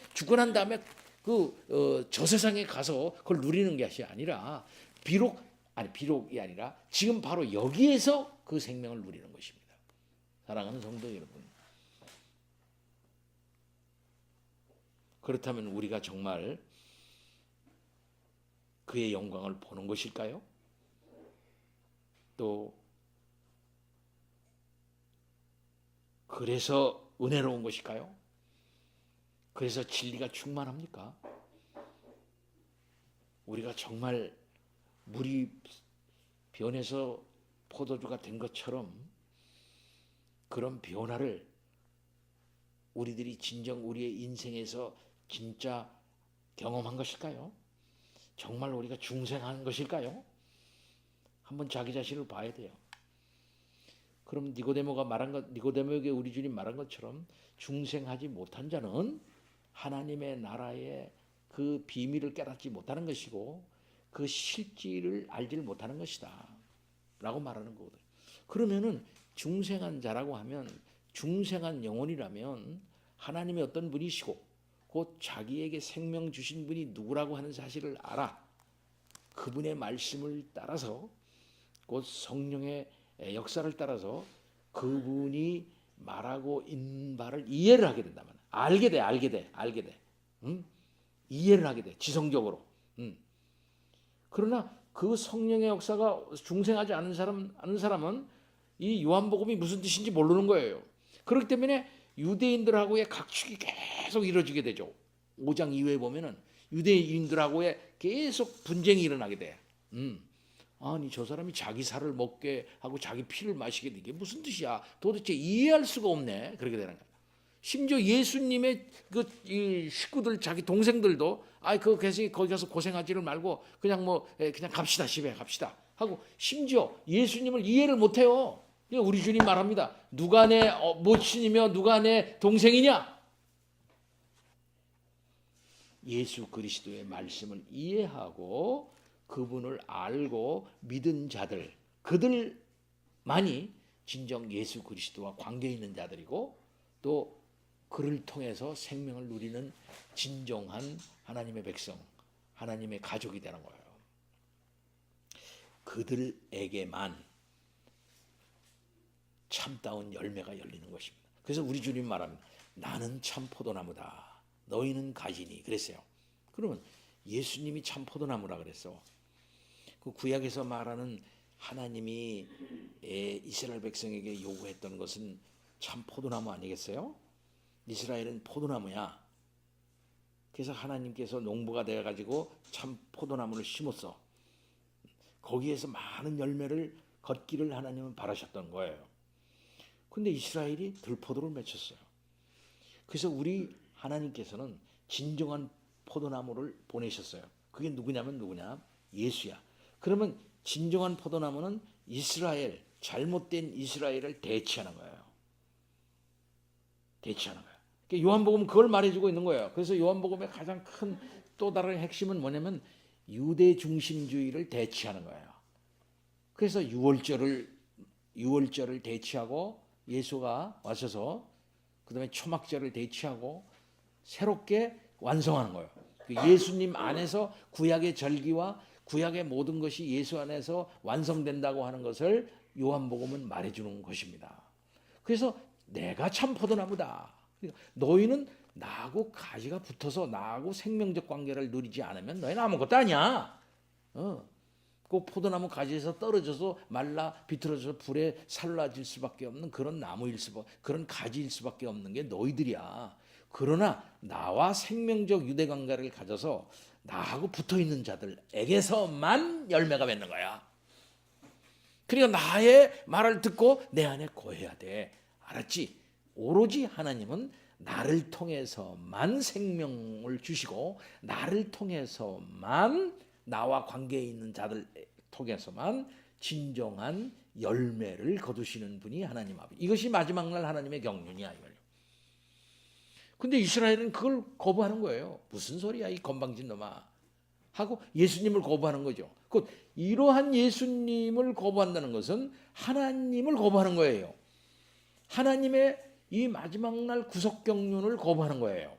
저 세상에 가서 그걸 누리는 것이 아니라 비록이 아니라 지금 바로 여기에서 그 생명을 누리는 것입니다. 사랑하는 성도 여러분. 그렇다면 우리가 정말 그의 영광을 보는 것일까요? 또 그래서 은혜로운 것일까요? 그래서 진리가 충만합니까? 우리가 정말 물이 변해서 포도주가 된 것처럼 그런 변화를 우리들이 진정 우리의 인생에서 진짜 경험한 것일까요? 정말 우리가 중생한 것일까요? 한번 자기 자신을 봐야 돼요. 그럼 니고데모에게 우리 주님 말한 것처럼 중생하지 못한 자는 하나님의 나라의 그 비밀을 깨닫지 못하는 것이고 그 실질을 알지를 못하는 것이다 라고 말하는 거거든요. 그러면은 중생한 자라고 하면, 중생한 영혼이라면 하나님의 어떤 분이시고 곧 자기에게 생명 주신 분이 누구라고 하는 사실을 알아 그분의 말씀을 따라서 곧 성령의 역사를 따라서 그분이 말하고 있는 바를 이해를 하게 된다면, 알게 돼. 이해를 하게 돼, 지성적으로. 그러나 그 성령의 역사가 중생하지 않은 사람은 이 요한복음이 무슨 뜻인지 모르는 거예요. 그렇기 때문에 유대인들하고의 각축이 계속 이루어지게 되죠. 5장 이후에 보면은 유대인들하고의 계속 분쟁이 일어나게 돼. 아니 저 사람이 자기 살을 먹게 하고 자기 피를 마시게 돼. 이게 무슨 뜻이야? 도대체 이해할 수가 없네. 그렇게 되는 거야. 심지어 예수님의 이 식구들, 자기 동생들도 거기 가서 고생하지를 말고 그냥 갑시다, 집에 갑시다 하고, 심지어 예수님을 이해를 못해요. 우리 주님 말합니다. 누가 내 모친이며 누가 내 동생이냐? 예수 그리스도의 말씀을 이해하고 그분을 알고 믿은 자들, 그들만이 진정 예수 그리스도와 관계 있는 자들이고 또 그를 통해서 생명을 누리는 진정한 하나님의 백성, 하나님의 가족이 되는 거예요. 그들에게만 참다운 열매가 열리는 것입니다. 그래서 우리 주님 말합니다. 나는 참 포도나무다. 너희는 가지니. 그랬어요. 그러면 예수님이 참 포도나무라 그랬어. 그 구약에서 말하는 하나님이 이스라엘 백성에게 요구했던 것은 참 포도나무 아니겠어요? 이스라엘은 포도나무야. 그래서 하나님께서 농부가 되어가지고 참 포도나무를 심었어. 거기에서 많은 열매를 걷기를 하나님은 바라셨던 거예요. 근데 이스라엘이 들포도를 맺혔어요. 그래서 우리 하나님께서는 진정한 포도나무를 보내셨어요. 그게 누구냐? 예수야. 그러면 진정한 포도나무는 이스라엘, 잘못된 이스라엘을 대치하는 거예요. 대치하는 거예요. 그러니까 요한복음은 그걸 말해주고 있는 거예요. 그래서 요한복음의 가장 큰 또 다른 핵심은 뭐냐면 유대 중심주의를 대치하는 거예요. 그래서 유월절을 대치하고 예수가 와셔서 그다음에 초막절을 대치하고 새롭게 완성하는 거예요. 예수님 안에서 구약의 절기와 구약의 모든 것이 예수 안에서 완성된다고 하는 것을 요한복음은 말해주는 것입니다. 그래서 내가 참 포도나무다. 너희는 나하고 가지가 붙어서 나하고 생명적 관계를 누리지 않으면 너희는 아무것도 아니야. 그 포도나무 가지에서 떨어져서 말라 비틀어져서 불에 살라질 수밖에 없는 그런 나무일 그런 가지일 수밖에 없는 게 너희들이야. 그러나 나와 생명적 유대 관계를 가져서 나하고 붙어 있는 자들에게서만 열매가 맺는 거야. 그리고 나의 말을 듣고 내 안에 거해야 돼. 알았지? 오로지 하나님은 나를 통해서만 생명을 주시고 나를 통해서만 나와 관계에 있는 자들 통해서만 진정한 열매를 거두시는 분이 하나님 아버지. 이것이 마지막 날 하나님의 경륜이야 이거예요. 근데 이스라엘은 그걸 거부하는 거예요. 무슨 소리야 이 건방진 놈아 하고 예수님을 거부하는 거죠. 곧 이러한 예수님을 거부한다는 것은 하나님을 거부하는 거예요. 하나님의 이 마지막 날 구속 경륜을 거부하는 거예요.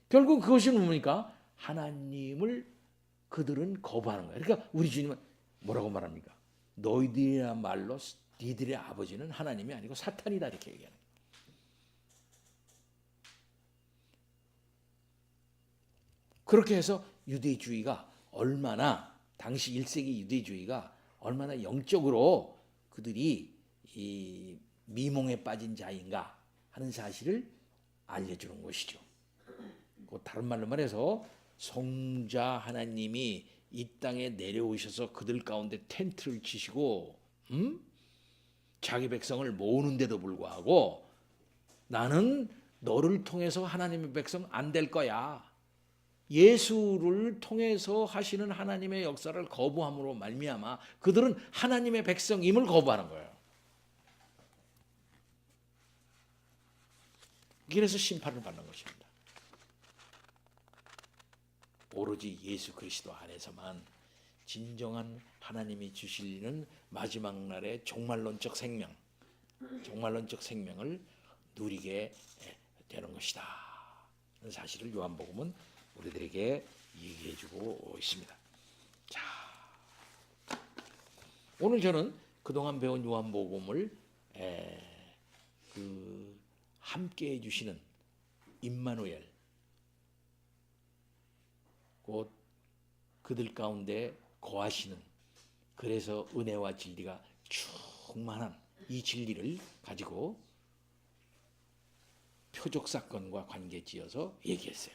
결국 그것이 뭡니까? 하나님을 그들은 거부하는 거예요. 그러니까 우리 주님은 뭐라고 말합니까? 너희들이야말로 니들의 아버지는 하나님이 아니고 사탄이다 이렇게 얘기하는 거예요. 그렇게 해서 유대주의가 얼마나 당시 1세기 유대주의가 얼마나 영적으로 그들이 이 미몽에 빠진 자인가 하는 사실을 알려주는 것이죠. 다른 말로 말해서 성자 하나님이 이 땅에 내려오셔서 그들 가운데 텐트를 치시고 자기 백성을 모으는데도 불구하고 나는 너를 통해서 하나님의 백성 안 될 거야. 예수를 통해서 하시는 하나님의 역사를 거부함으로 말미암아 그들은 하나님의 백성임을 거부하는 거예요. 그래서 심판을 받는 것입니다. 오로지 예수 그리스도 안에서만 진정한 하나님이 주시는 마지막 날의 종말론적 생명을 누리게 되는 것이다. 그 사실을 요한복음은 우리들에게 얘기해주고 있습니다. 자, 오늘 저는 그동안 배운 요한복음을 함께 해주시는 임마누엘, 곧 그들 가운데 거하시는, 그래서 은혜와 진리가 충만한 이 진리를 가지고 표적 사건과 관계지어서 얘기했어요.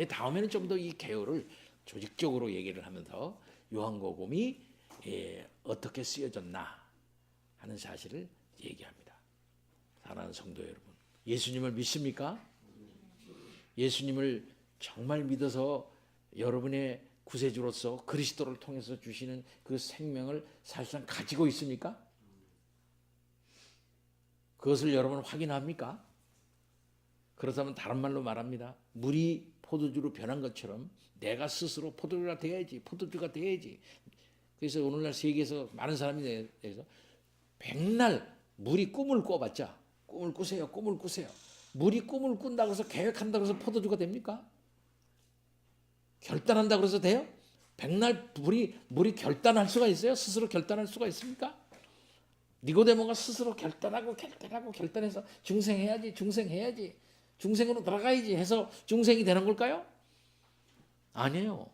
다음에는 좀 더 이 개요를 조직적으로 얘기를 하면서 요한복음이 어떻게 쓰여졌나 하는 사실을 얘기합니다. 사랑하는 성도 여러분, 예수님을 믿습니까? 예수님을 정말 믿어서 여러분의 구세주로서 그리스도를 통해서 주시는 그 생명을 사실상 가지고 있습니까? 그것을 여러분 확인합니까? 그렇다면 다른 말로 말합니다. 물이 포도주로 변한 것처럼 내가 스스로 포도주가 돼야지. 그래서 오늘날 세계에서 많은 사람이 대해서 백날 물이 꿈을 꿔봤자 꿈을 꾸세요. 물이 꿈을 꾼다고 해서 계획한다고 해서 포도주가 됩니까? 결단한다고 해서 돼요? 백날 물이 결단할 수가 있어요? 스스로 결단할 수가 있습니까? 니고데모가 스스로 결단해서 중생으로 들어가야지 해서 중생이 되는 걸까요? 아니에요.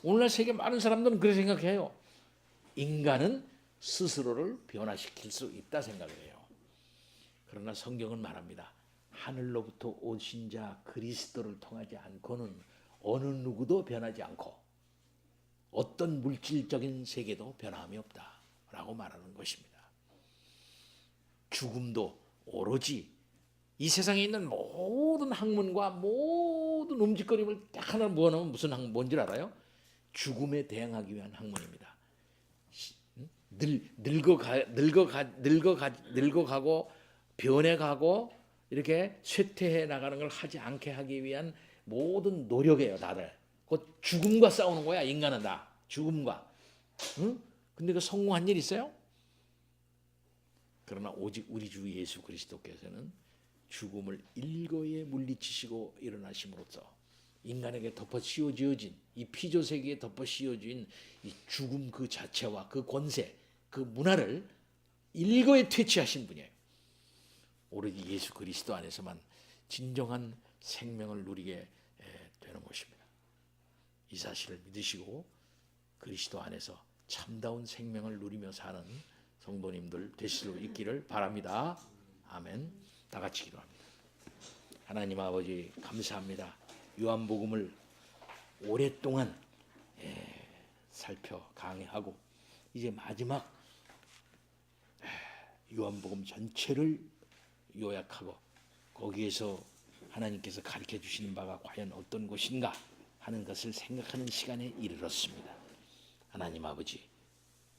오늘날 세계 많은 사람들은 그렇게 생각해요. 인간은 스스로를 변화시킬 수 있다 생각을 해요. 그러나 성경은 말합니다. 하늘로부터 오신 자 그리스도를 통하지 않고는 어느 누구도 변하지 않고 어떤 물질적인 세계도 변함이 없다라고 말하는 것입니다. 죽음도 오로지 이 세상에 있는 모든 학문과 모든 움직거림을 딱 하나 모아놓으면 뭔지 알아요? 죽음에 대항하기 위한 학문입니다. 늙어가고 변해가고 이렇게 쇠퇴해 나가는 걸 하지 않게 하기 위한 모든 노력이에요. 다들 그 죽음과 싸우는 거야. 인간은 다 죽음과. 응? 근데 그 성공한 일 있어요? 그러나 오직 우리 주 예수 그리스도께서는 죽음을 일거에 물리치시고 일어나심으로써 인간에게 덮어 씌워진 이 피조 세계에 덮어 씌워진 이 죽음 그 자체와 그 권세, 그 문화를 일거에 퇴치하신 분이에요. 오로지 예수 그리스도 안에서만 진정한 생명을 누리게 되는 것입니다. 이 사실을 믿으시고 그리스도 안에서 참다운 생명을 누리며 사는 성도님들 되실 수 있기를 바랍니다. 아멘. 다 같이 기도합니다. 하나님 아버지 감사합니다. 요한복음을 오랫동안 살펴 강해하고 이제 마지막 요한복음 전체를 요약하고 거기에서 하나님께서 가르쳐 주시는 바가 과연 어떤 것인가 하는 것을 생각하는 시간에 이르렀습니다. 하나님 아버지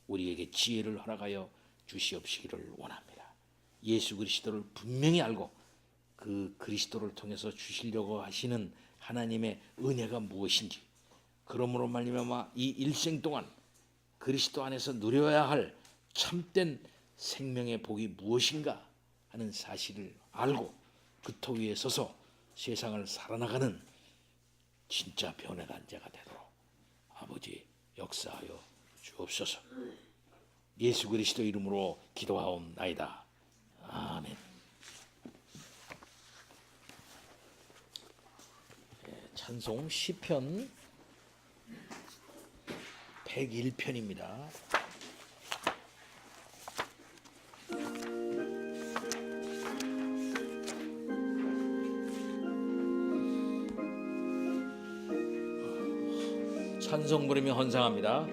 우리에게 지혜를 허락하여 주시옵시기를 원합니다. 예수 그리스도를 분명히 알고 그 그리스도를 통해서 주시려고 하시는 하나님의 은혜가 무엇인지, 그러므로 말미암아 이 일생 동안 그리스도 안에서 누려야 할 참된 생명의 복이 무엇인가 하는 사실을 알고 그 터 위에 서서 세상을 살아나가는 진짜 변해간 자가 되도록 아버지 역사하여 주옵소서. 예수 그리스도 이름으로 기도하옵나이다. 아멘. 찬송 시편 101편입니다. 찬송 부르며 헌상합니다.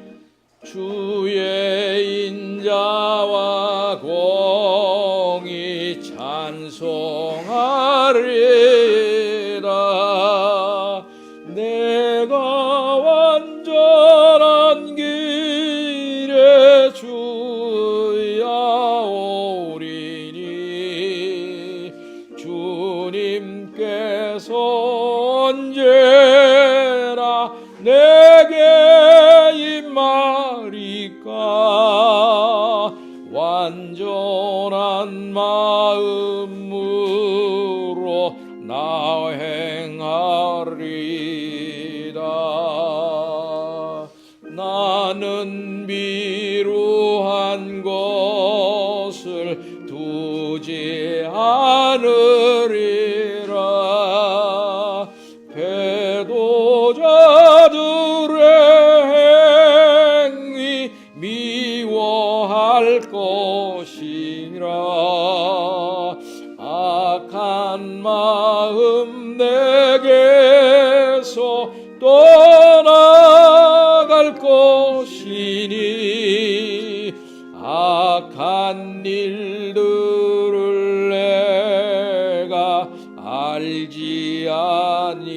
주의 인자와 공의 찬송하리라. 내가 완전한 길에 주야 오리니 주님께서 언제나 내게 임하리까. 완전한 마음으로 나 행하리라. 나는 미루한 것을 두지 않으리라. 배도자들의 행위 미워할 것이라. 악한 마음 내게서 떠나갈 것이니 악한 일들을 내가 알지 아니하리.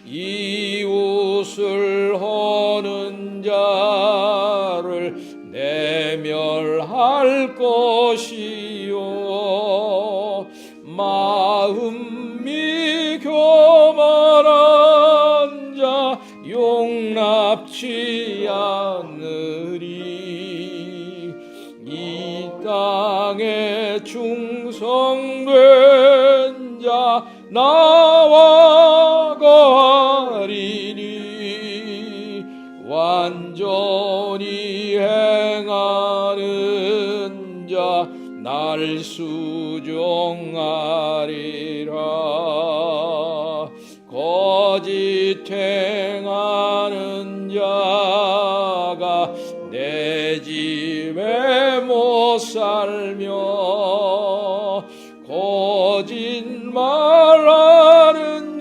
이웃을 허는 자를 내멸할 것이요 마음이 교만한 자 용납치 않으리. 이 땅에 충성된 자 나와 거하리니. 완전히 행하는 자 날 수종하리라. 행하는 자가 내 집에 못 살며 거짓말하는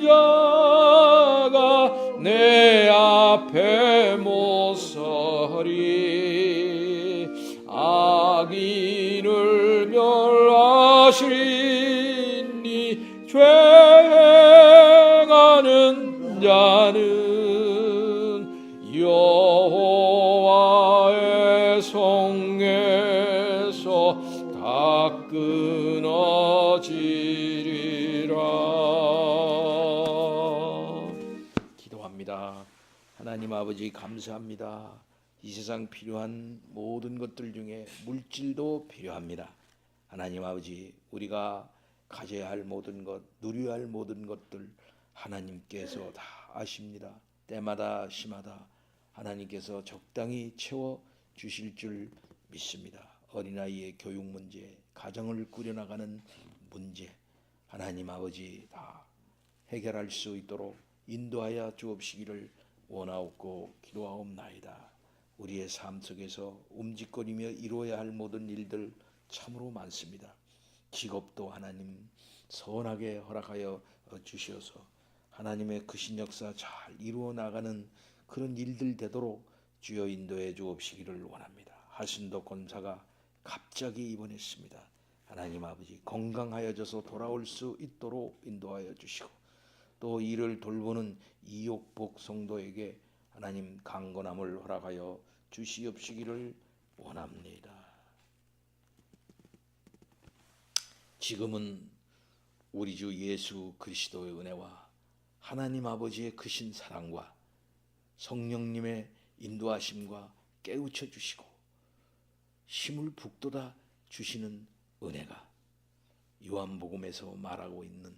자가 내 앞에 못 서리 악인을 멸하시리니 죄 행하는 자는 여호와의 성에서 다 끊어지리라. 기도합니다. 하나님 아버지 감사합니다. 이 세상 필요한 모든 것들 중에 물질도 필요합니다. 하나님 아버지, 우리가 가져야 할 모든 것, 누려야 할 모든 것들 하나님께서 다 아십니다. 때마다 시마다 하나님께서 적당히 채워 주실 줄 믿습니다. 어린아이의 교육 문제, 가정을 꾸려나가는 문제, 하나님 아버지 다 해결할 수 있도록 인도하여 주옵시기를 원하옵고 기도하옵나이다. 우리의 삶 속에서 움직거리며 이루어야 할 모든 일들 참으로 많습니다. 직업도 하나님 선하게 허락하여 주시어서 하나님의 크신 역사 잘 이루어 나가는 그런 일들 되도록 주여 인도해 주옵시기를 원합니다. 하순도 권사가 갑자기 입원했습니다. 하나님 아버지 건강하여져서 돌아올 수 있도록 인도하여 주시고 또 이를 돌보는 이옥복 성도에게 하나님 강건함을 허락하여 주시옵시기를 원합니다. 지금은 우리 주 예수 그리스도의 은혜와 하나님 아버지의 크신 사랑과 성령님의 인도하심과 깨우쳐 주시고 힘을 북돋아 주시는 은혜가 요한복음에서 말하고 있는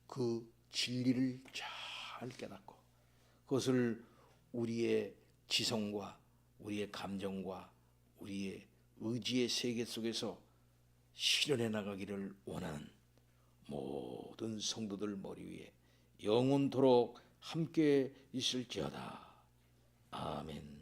그 진리를 잘 깨닫고 그것을 우리의 지성과 우리의 감정과 우리의 의지의 세계 속에서 실현해 나가기를 원하는 모든 성도들 머리 위에 영원토록 함께 있을지어다. 아멘.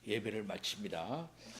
예배를 마칩니다.